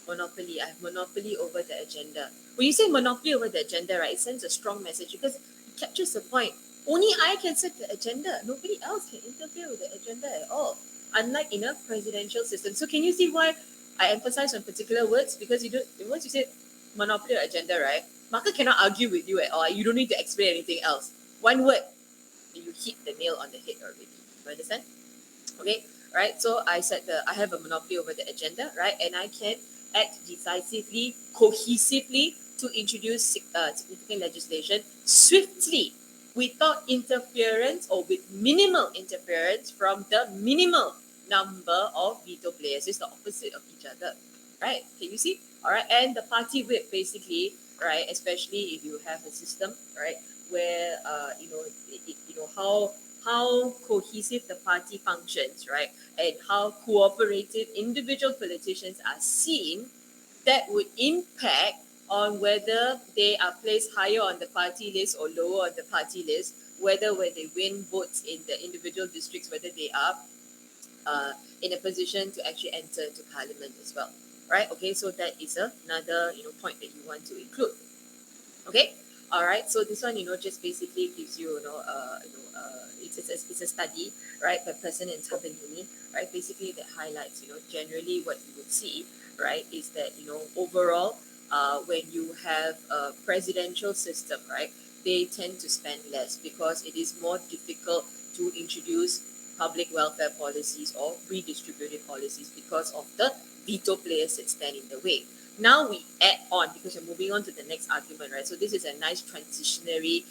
I have monopoly over the agenda. When you say monopoly over the agenda, right, it sends a strong message because it captures the point. Only I can set the agenda. Nobody else can interfere with the agenda at all. Unlike in a presidential system. So can you see why I emphasize on particular words? Because once you say monopoly or agenda, right, market cannot argue with you at all. You don't need to explain anything else. One word, you hit the nail on the head already. You understand? Okay, right? So I said I have a monopoly over the agenda, right? And I can act decisively, cohesively to introduce significant legislation swiftly, without interference or with minimal interference from the minimal number of veto players. It's the opposite of each other, right? Can you see? All right, and the party whip basically, right? Especially if you have a system, right, where how cohesive the party functions, right, and how cooperative individual politicians are seen, that would impact on whether they are placed higher on the party list or lower on the party list, whether when they win votes in the individual districts, whether they are in a position to actually enter into parliament as well, right? Okay, so that is another point that you want to include. Okay, all right. So this one, just basically gives you, it's a study, right, by Person and Uni, right? Basically, that highlights, generally what you would see, right, is that overall, when you have a presidential system, right, they tend to spend less because it is more difficult to introduce public welfare policies or redistributive policies because of the veto players that stand in the way. Now we add on, because you're moving on to the next argument, right? So this is a nice transitionary,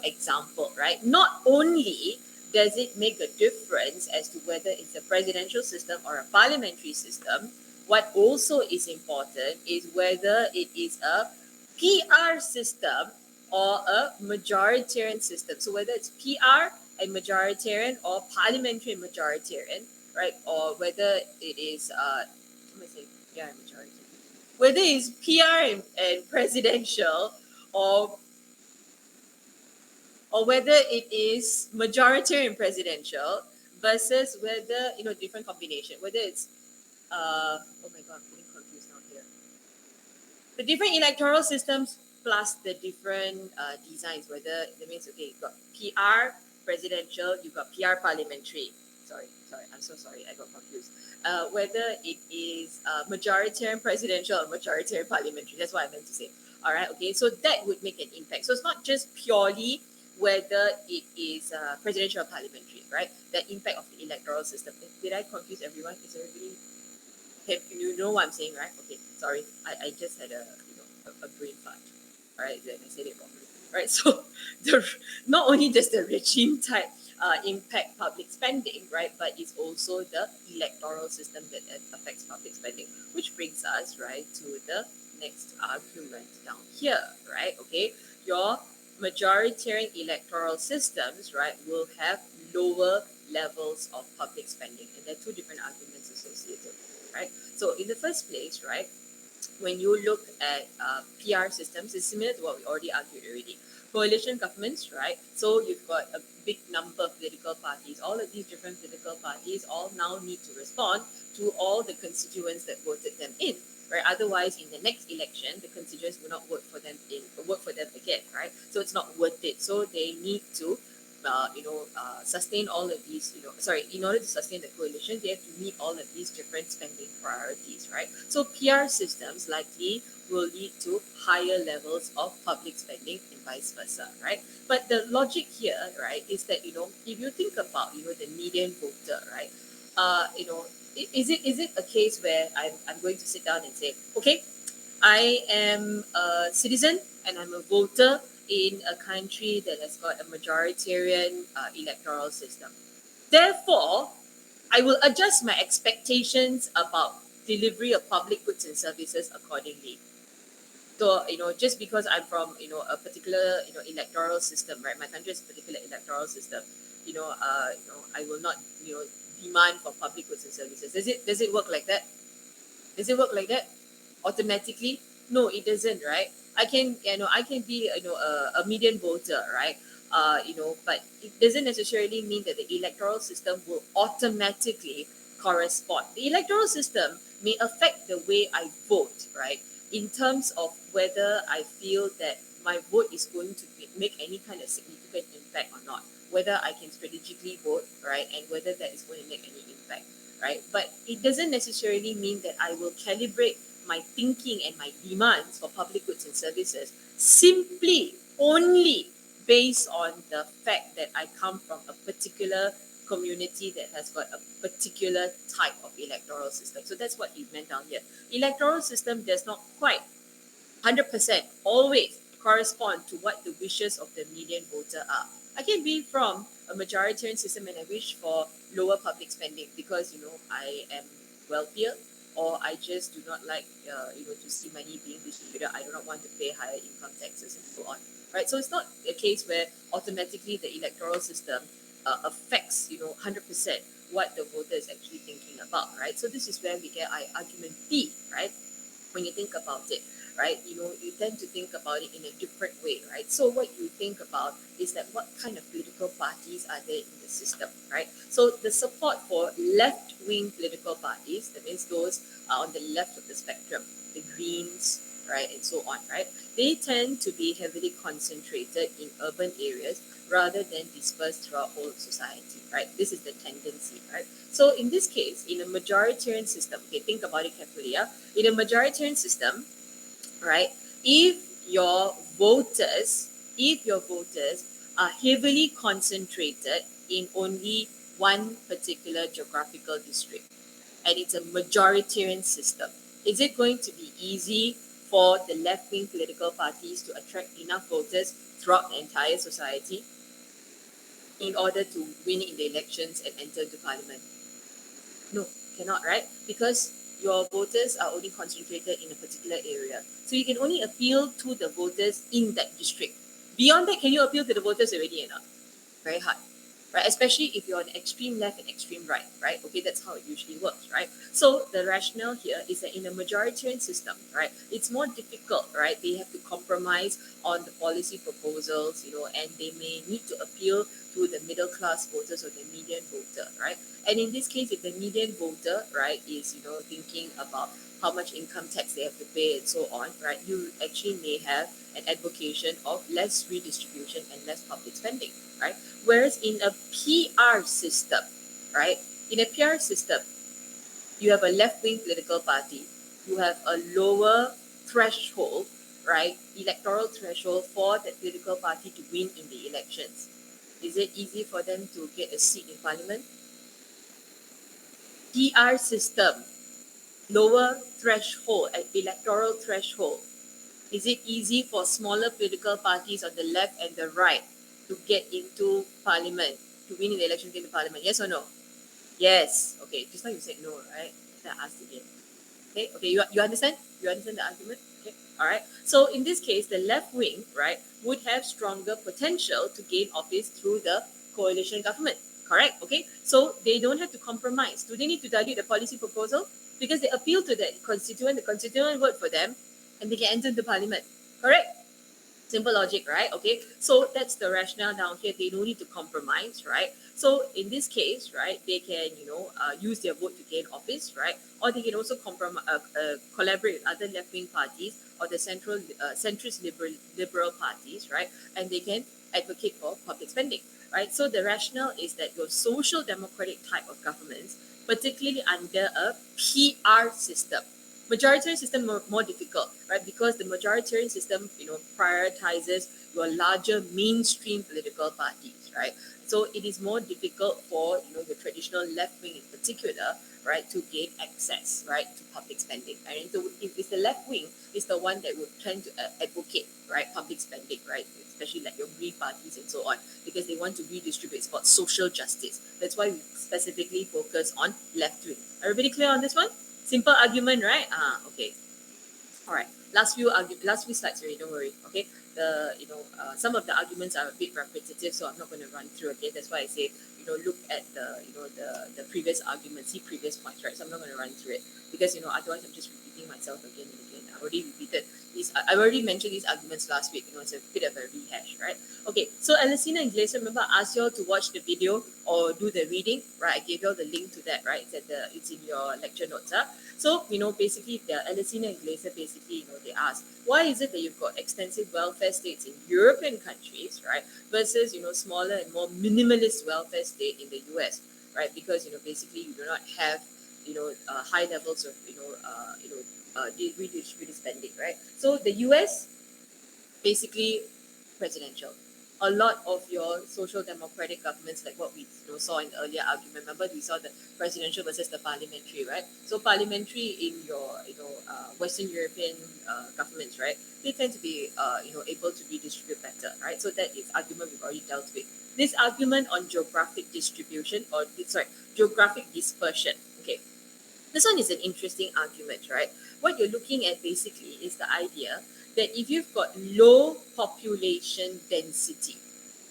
example, right? Not only does it make a difference as to whether it's a presidential system or a parliamentary system, what also is important is whether it is a PR system or a majoritarian system. So whether it's PR and majoritarian or parliamentary and majoritarian, right? Or whether it is, let me say, PR and majoritarian. Whether it's PR and presidential or whether it is majoritarian and presidential versus whether, different combination, whether it's, oh my God, I'm getting confused now here. The different electoral systems plus the different designs, whether that means, okay, you've got PR presidential, you've got PR parliamentary. Sorry, I'm so sorry, I got confused. Whether it is majoritarian presidential or majoritarian parliamentary, that's what I meant to say. All right, okay, so that would make an impact. So it's not just purely whether it is presidential or parliamentary, right? The impact of the electoral system. Did I confuse everyone? Is everybody? Okay, you know what I'm saying, right? Okay, sorry, I just had a brain fart. All right, then I said it wrongly. Right, so not only does the regime type impact public spending, right, but it's also the electoral system that affects public spending, which brings us, right, to the next argument down here, right? Okay, your majoritarian electoral systems, right, will have lower levels of public spending, and there are two different arguments associated, right? So in the first place, right, when you look at PR systems, it's similar to what we already argued already. Coalition governments, right? So you've got a big number of political parties. All of these different political parties all now need to respond to all the constituents that voted them in, right? Otherwise, in the next election, the constituents will not vote for them again, right? So it's not worth it. So they need to sustain all of these, in order to sustain the coalition, they have to meet all of these different spending priorities, right? So PR systems likely will lead to higher levels of public spending and vice versa, right? But the logic here, right, is that, if you think about, the median voter, right, is it a case where I'm going to sit down and say, okay, I am a citizen and I'm a voter in a country that has got a majoritarian electoral system. Therefore, I will adjust my expectations about delivery of public goods and services accordingly. So, just because I'm from, a particular, electoral system, right? My country has a particular electoral system. I will not, demand for public goods and services. Does it work like that? Does it work like that? Automatically? No, it doesn't, right? I can be a median voter, right? But it doesn't necessarily mean that the electoral system will automatically correspond. The electoral system may affect the way I vote, right? In terms of whether I feel that my vote is going to make any kind of significant impact or not, whether I can strategically vote, right, and whether that is going to make any impact, right? But it doesn't necessarily mean that I will calibrate my thinking and my demands for public goods and services simply only based on the fact that I come from a particular community that has got a particular type of electoral system. So that's what he meant down here. Electoral system does not quite 100% always correspond to what the wishes of the median voter are. I can be from a majoritarian system and I wish for lower public spending because I am wealthier, or I just do not like to see money being distributed. I do not want to pay higher income taxes and so on. Right? So it's not a case where automatically the electoral system affects 100% what the voter is actually thinking about. Right? So this is where we get argument B. Right? When you think about it, right, you tend to think about it in a different way, right? So what you think about is that what kind of political parties are there in the system, right? So the support for left-wing political parties, that means those are on the left of the spectrum, the Greens, right, and so on, right? They tend to be heavily concentrated in urban areas rather than dispersed throughout whole society, right? This is the tendency, right? So in this case, in a majoritarian system, okay, think about it carefully, yeah? In a majoritarian system, right, if your voters are heavily concentrated in only one particular geographical district, and it's a majoritarian system, is it going to be easy for the left-wing political parties to attract enough voters throughout the entire society in order to win in the elections and enter into parliament? No, cannot, right? Because your voters are only concentrated in a particular area. So you can only appeal to the voters in that district. Beyond that, can you appeal to the voters already or not? Very hard. Right? Especially if you're on extreme left and extreme right, right? Okay, that's how it usually works, right? So the rationale here is that in a majoritarian system, right, it's more difficult, right? They have to compromise on the policy proposals, and they may need to appeal to the middle class voters or the median voter, right? And in this case, if the median voter, right, is thinking about how much income tax they have to pay and so on, right, you actually may have an advocation of less redistribution and less public spending, right? Whereas in a PR system, right, in a PR system, you have a left-wing political party, you have a lower threshold, right, electoral threshold for that political party to win in the elections. Is it easy for them to get a seat in parliament? PR system, lower threshold, electoral threshold. Is it easy for smaller political parties on the left and the right to get into parliament, to win in the election, to get into parliament? Yes or no? Yes. Okay, just now you said no, right? Then I asked again. Okay, you understand? You understand the argument? Okay, all right. So in this case, the left wing, right, would have stronger potential to gain office through the coalition government. Correct? Okay, so they don't have to compromise. Do they need to dilute the policy proposal? Because they appeal to the constituent vote for them, and they can enter the parliament. Correct? Simple logic, right? Okay, so that's the rationale down here. They don't need to compromise, right? So in this case, right, they can use their vote to gain office, right? Or they can also collaborate with other left-wing parties or the centrist liberal parties, right? And they can advocate for public spending, right? So the rationale is that your social democratic type of governments, particularly under a PR system. Majoritarian system more difficult, right? Because the majoritarian system, prioritizes your larger mainstream political parties, right? So it is more difficult for the traditional left wing in particular, right, to gain access, right, to public spending. And so if it's the left wing, is the one that would tend to advocate, right, public spending, right, especially like your green parties and so on, because they want to redistribute. It's about social justice. That's why we specifically focus on left wing. Everybody clear on this one? Simple argument, right? Okay. All right. Last few slides already. Don't worry. Okay. Some of the arguments are a bit repetitive, so I'm not going to run through again. That's why I say look at the previous arguments, see previous points, right? So I'm not going to run through it because otherwise I'm just repeating myself again and again. I've already mentioned these arguments last week. It's a bit of a rehash, right? Okay, so Alessina and Glacier, remember I asked you all to watch the video or do the reading, right? I gave you all the link to that, right? It's in your lecture notes. So, basically, Alessina and Glacier basically, they ask, why is it that you've got extensive welfare states in European countries, right, versus, smaller and more minimalist welfare state in the US, right? Because, basically you do not have, high levels of, redistributed spending, right? So the US, basically presidential, a lot of your social democratic governments, like what we saw in the earlier argument. Remember, we saw the presidential versus the parliamentary, right? So parliamentary in your Western European governments, right? They tend to be able to redistribute better, right? So that is argument we've already dealt with. This argument on geographic distribution geographic dispersion. Okay, this one is an interesting argument, right? What you're looking at basically is the idea that if you've got low population density,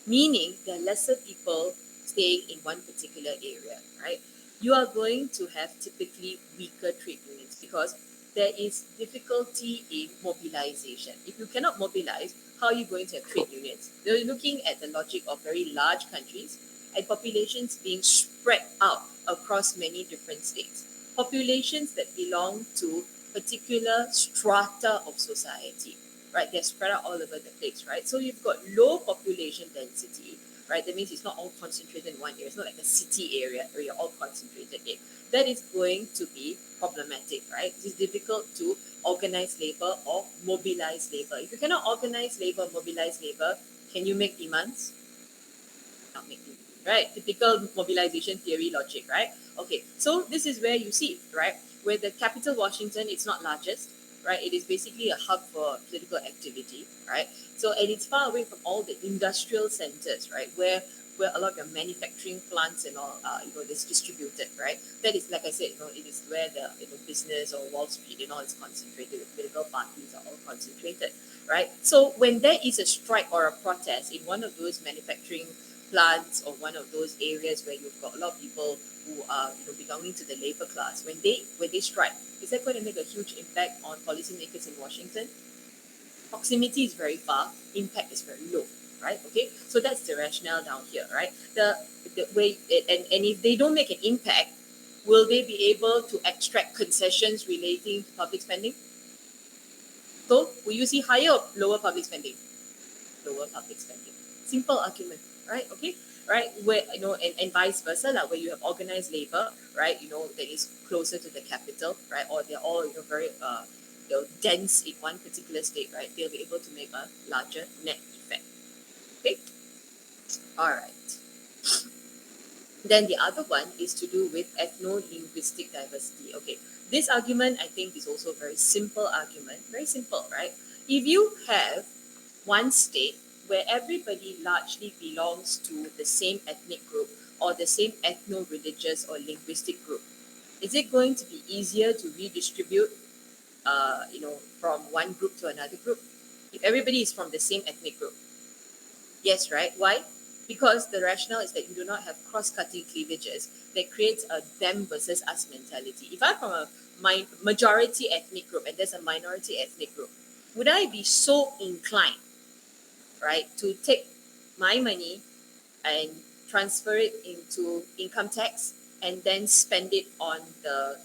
meaning there are lesser people staying in one particular area, right? You are going to have typically weaker trade unions because there is difficulty in mobilization. If you cannot mobilize, how are you going to have trade unions? They're looking at the logic of very large countries and populations being spread out across many different states. Populations that belong to particular strata of society, right? They're spread out all over the place, right? So you've got low population density, right? That means it's not all concentrated in one area. It's not like a city area where you're all concentrated in. That is going to be problematic, right? It is difficult to organize labor or mobilize labor. If you cannot organize labor, mobilize labor, can you make demands? Not make demands, right? Typical mobilization theory logic, right? Okay, so this is where you see, right? Where the capital Washington, it's not largest, right? It is basically a hub for political activity, right? So, and it's far away from all the industrial centers, right? Where a lot of your manufacturing plants and all, is distributed, right? That is, like I said, it is where the business or Wall Street and all is concentrated. The political parties are all concentrated, right? So, when there is a strike or a protest in one of those manufacturing plants or one of those areas where you've got a lot of people who are belonging to the labor class, when they strike, is that going to make a huge impact on policymakers in Washington? Proximity is very far, impact is very low, right? Okay, so that's the rationale down here, right? The way and if they don't make an impact, will they be able to extract concessions relating to public spending? So will you see higher or lower public spending? Lower public spending. Simple argument, right? Okay, right? Where and vice versa, like where you have organized labor, right? That is closer to the capital, right? Or they're all very dense in one particular state, right? They'll be able to make a larger net effect. Okay, all right. Then the other one is to do with ethno-linguistic diversity. Okay, this argument I think is also a very simple argument. Very simple, right? If you have one state where everybody largely belongs to the same ethnic group or the same ethno-religious or linguistic group, is it going to be easier to redistribute, from one group to another group? If everybody is from the same ethnic group, yes, right? Why? Because the rationale is that you do not have cross-cutting cleavages that creates a them versus us mentality. If I'm from a majority ethnic group and there's a minority ethnic group, would I be so inclined, right, to take my money and transfer it into income tax and then spend it on the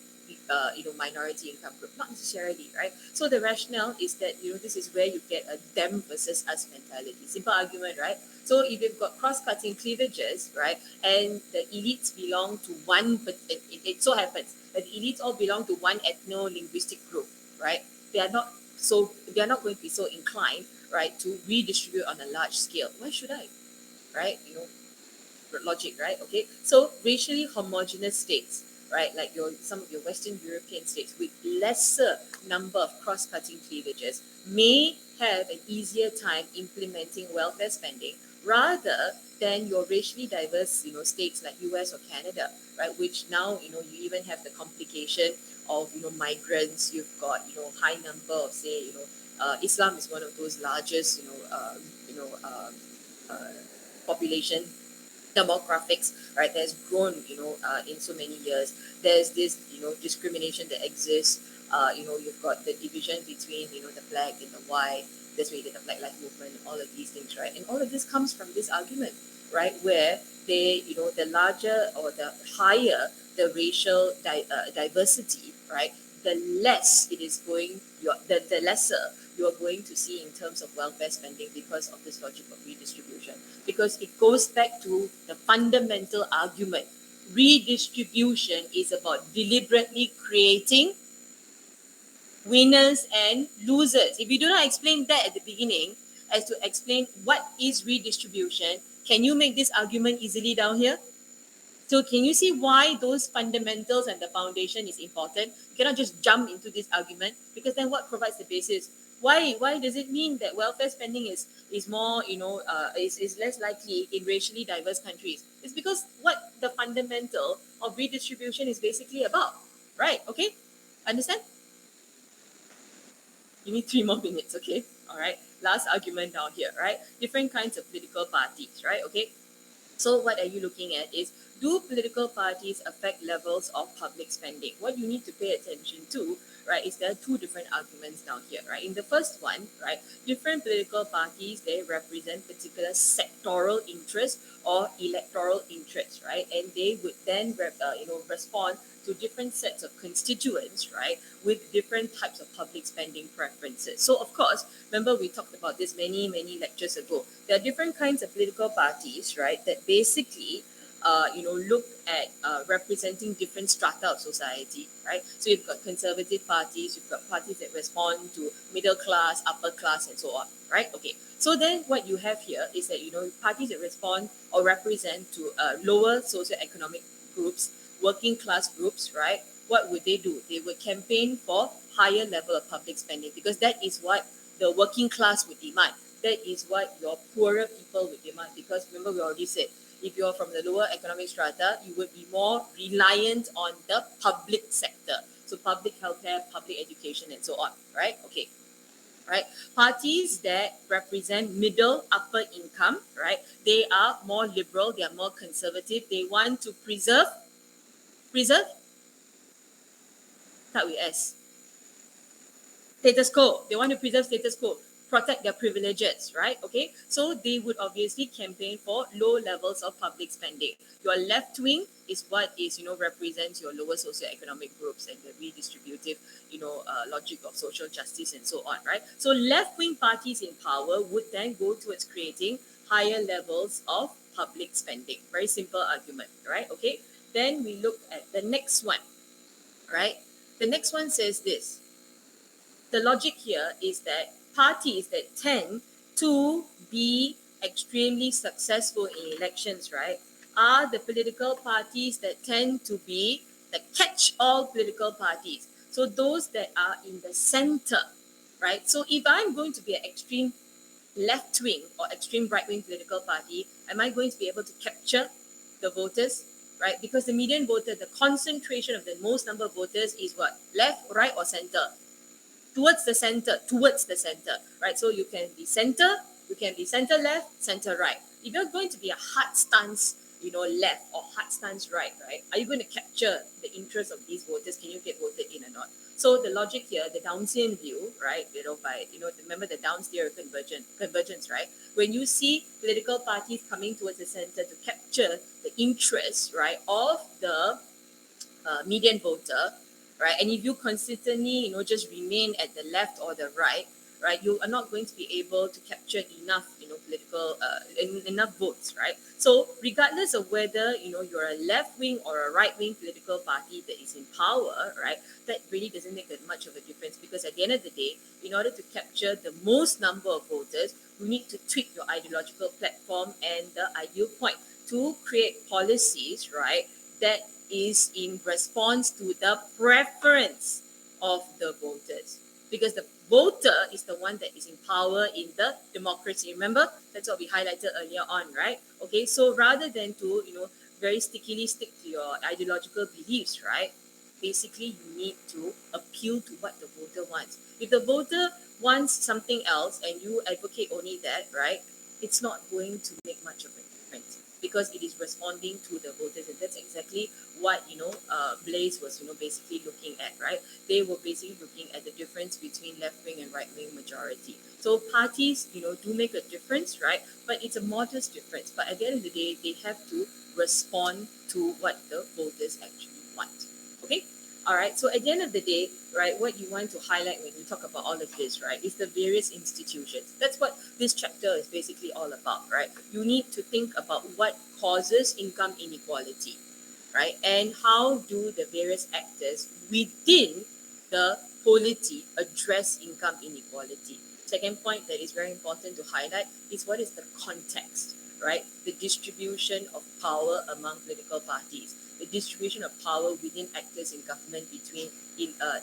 minority income group? Not necessarily, right? So the rationale is that this is where you get a them versus us mentality. Simple argument, right? So if you've got cross-cutting cleavages, right, and the elites belong to one, but it so happens that the elites all belong to one ethno-linguistic group, right? They are not going to be so inclined, right, to redistribute on a large scale. Why should I? Right? Logic, right? Okay. So racially homogeneous states, right, like some of your Western European states with lesser number of cross-cutting cleavages may have an easier time implementing welfare spending rather than your racially diverse, states like US or Canada, right, which now, you even have the complication of, migrants. You've got, high number of, say, Islam is one of those largest, population demographics, right, that's grown, in so many years. There's this, discrimination that exists. You've got the division between, the black and the white. That's where you get the Black Lives Movement, all of these things, right? And all of this comes from this argument, right, where they, the larger or the higher the racial diversity, right, the less it is going, the lesser you are going to see in terms of welfare spending because of this logic of redistribution. Because it goes back to the fundamental argument. Redistribution is about deliberately creating winners and losers. If you do not explain that at the beginning, as to explain what is redistribution, can you make this argument easily down here? So can you see why those fundamentals and the foundation is important? You cannot just jump into this argument, because then what provides the basis? Why does it mean that welfare spending is more, is less likely in racially diverse countries? It's because what the fundamental of redistribution is basically about, right? Okay, understand? You need 3 more minutes, okay? All right. Last argument down here, right? Different kinds of political parties, right? Okay. So what are you looking at is, do political parties affect levels of public spending? What you need to pay attention to, right, is there are two different arguments down here, right? In the first one, right, different political parties, they represent particular sectoral interests or electoral interests, right? And they would then, respond to different sets of constituents, right, with different types of public spending preferences. So of course, remember we talked about this many lectures ago. There are different kinds of political parties, right, that basically look at representing different strata of society, right? So you've got conservative parties, you've got parties that respond to middle class, upper class, and so on, right? Okay. So then what you have here is that, parties that respond or represent to lower socioeconomic groups, working class groups, right? What would they do? They would campaign for higher level of public spending, because that is what the working class would demand. That is what your poorer people would demand, because remember we already said, if you're from the lower economic strata, you would be more reliant on the public sector. So public healthcare, public education, and so on, right? Okay. Right, parties that represent middle upper income, right, they are more liberal, they are more conservative, they want to preserve start with S, status quo. They want to preserve status quo, protect their privileges, right? Okay, so they would obviously campaign for low levels of public spending. Your left wing is what is, represents your lower socioeconomic groups and the redistributive, logic of social justice and so on, right? So left wing parties in power would then go towards creating higher levels of public spending. Very simple argument, right? Okay, then we look at the next one, right? The next one says this. The logic here is that parties that tend to be extremely successful in elections, right, are the political parties that tend to be the catch-all political parties. So those that are in the center, right? So if I'm going to be an extreme left-wing or extreme right-wing political party, am I going to be able to capture the voters, right? Because the median voter, the concentration of the most number of voters is what? Left, right, or center? Towards the center, right? So you can be center left, center right. If you're going to be a hard stance, left or hard stance right, are you going to capture the interest of these voters? Can you get voted in or not? So the logic here, the Downsian view, right, remember the Downsian convergence, right? When you see political parties coming towards the center to capture the interest, right, of the median voter, right? And if you consistently, just remain at the left or the right, you are not going to be able to capture enough, political, enough votes, right? So regardless of whether, you're a left wing or a right wing political party that is in power, right, that really doesn't make that much of a difference, because at the end of the day, in order to capture the most number of voters, you need to tweak your ideological platform and the ideal point to create policies, right, that is in response to the preference of the voters, because the voter is the one that is in power in the democracy. Remember, that's what we highlighted earlier on, right? Okay, so rather than to very stickily stick to your ideological beliefs, right, basically you need to appeal to what the voter wants. If the voter wants something else and you advocate only that, right, it's not going to make much of a difference, because it is responding to the voters. And that's exactly what Blaise was basically looking at, right? They were basically looking at the difference between left wing and right wing majority. So parties do make a difference, right? But it's a modest difference. But at the end of the day, they have to respond to what the voters actually want. Okay, all right. So at the end of the day, right, what you want to highlight when you talk about all of this, right, is the various institutions. That's what this chapter is basically all about, right? You need to think about what causes income inequality, right, and how do the various actors within the polity address income inequality. Second point that is very important to highlight is what is the context, right? The distribution of power among political parties, the distribution of power within actors in government between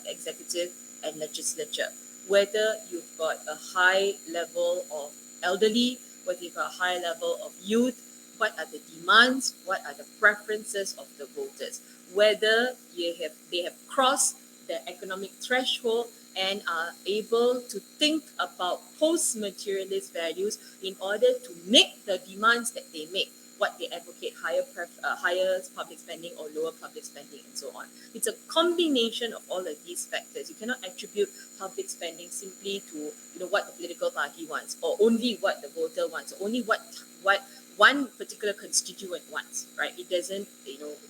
executive and legislature. Whether you've got a high level of elderly, whether you've got a high level of youth, what are the demands, what are the preferences of the voters, whether they have crossed the economic threshold and are able to think about post-materialist values in order to make the demands that they make, what they advocate, higher public spending or lower public spending and so on. It's a combination of all of these factors. You cannot attribute public spending simply to what the political party wants, or only what the voter wants, or only what one particular constituent wants, right? It doesn't,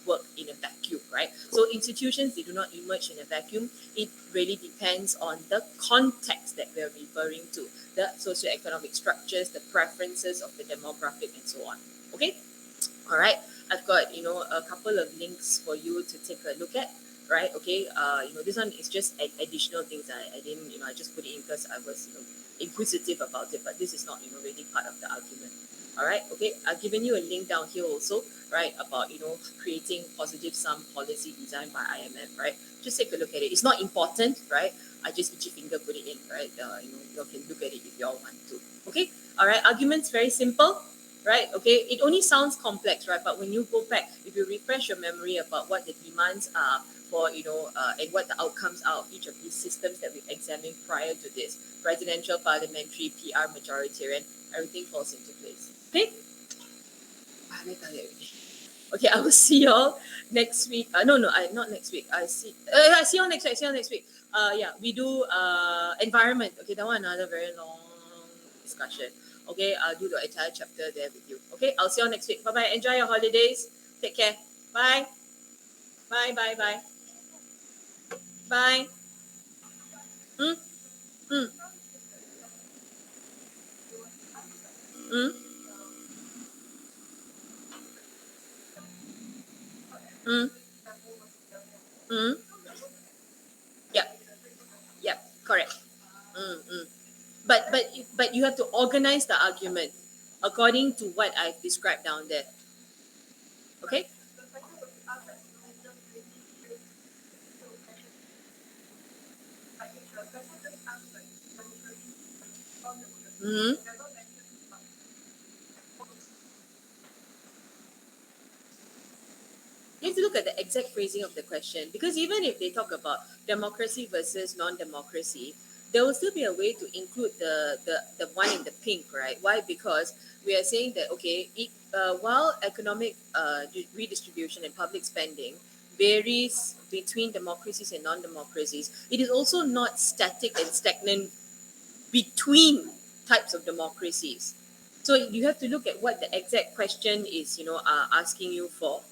work in a vacuum, right? So institutions, they do not emerge in a vacuum. It really depends on the context that we're referring to, the socioeconomic structures, the preferences of the demographic, and so on. Okay? All right. I've got, a couple of links for you to take a look at, right? Okay. This one is just additional things. I didn't, I just put it in because I was, inquisitive about it, but this is not, really part of the argument. All right, okay, I've given you a link down here also, right, about, creating positive sum policy designed by IMF, right? Just take a look at it. It's not important, right? I just itchy finger put it in, right? You can look at it if you all want to. Okay, all right, argument's very simple, right? Okay, it only sounds complex, right? But when you go back, if you refresh your memory about what the demands are for, and what the outcomes are of each of these systems that we examined prior to this, presidential, parliamentary, PR, majoritarian, everything falls into place. Okay? I'm tired already. Okay, I will see y'all next week. Not next week. I see y'all next week. We do environment. Okay, that one another very long discussion. Okay, I'll do the entire chapter there with you. Okay, I'll see y'all next week. Bye bye. Enjoy your holidays. Take care. Bye. Bye. Bye. Bye. Bye. Mm. Mm. Mm. Mm. Mm. Yep. Yep. Correct. Mm. But you have to organize the argument according to what I've described down there. Okay? Mm-hmm. You have to look at the exact phrasing of the question, because even if they talk about democracy versus non-democracy, there will still be a way to include the one in the pink, right? Why? Because we are saying that, okay, while economic redistribution and public spending varies between democracies and non-democracies, it is also not static and stagnant between types of democracies. So you have to look at what the exact question is, asking you for,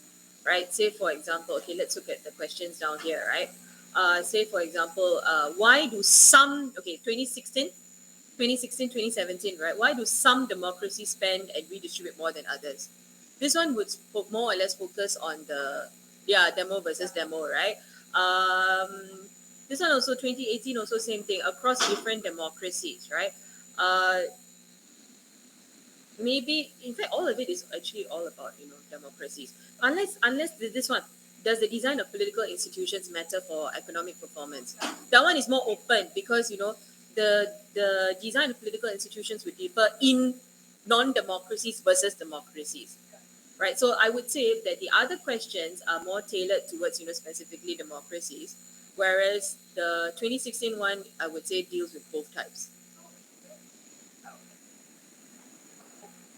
right? Say, for example, okay, let's look at the questions down here, right? Say, for example, why do some, 2016, 2017, right? Why do some democracies spend and redistribute more than others? This one would more or less focus on the, demo versus demo, right? This one also 2018, also same thing, across different democracies, right? Maybe, in fact, all of it is actually all about, democracies. Unless this one, does the design of political institutions matter for economic performance? That one is more open because, the design of political institutions would differ in non-democracies versus democracies, right? So I would say that the other questions are more tailored towards, specifically democracies, whereas the 2016 one, I would say, deals with both types.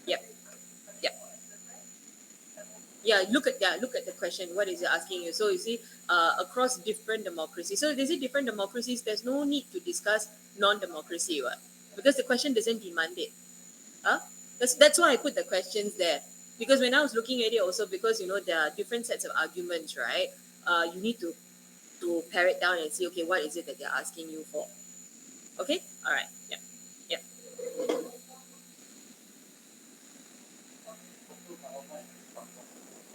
Yep. Yep. Yeah, look at the question. What is it asking you? So you see, across different democracies. So they say different democracies. There's no need to discuss non-democracy, right? Because the question doesn't demand it. Huh? That's why I put the questions there. Because when I was looking at it, also because there are different sets of arguments, right? You need to pare it down and see, okay, what is it that they're asking you for? Okay. All right. Yeah. Yeah.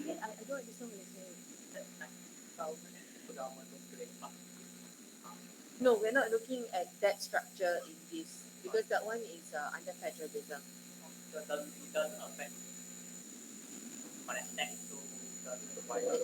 I don't understand what you're saying. No, we're not looking at that structure in this because that one is under federalism. It doesn't affect connect to the wider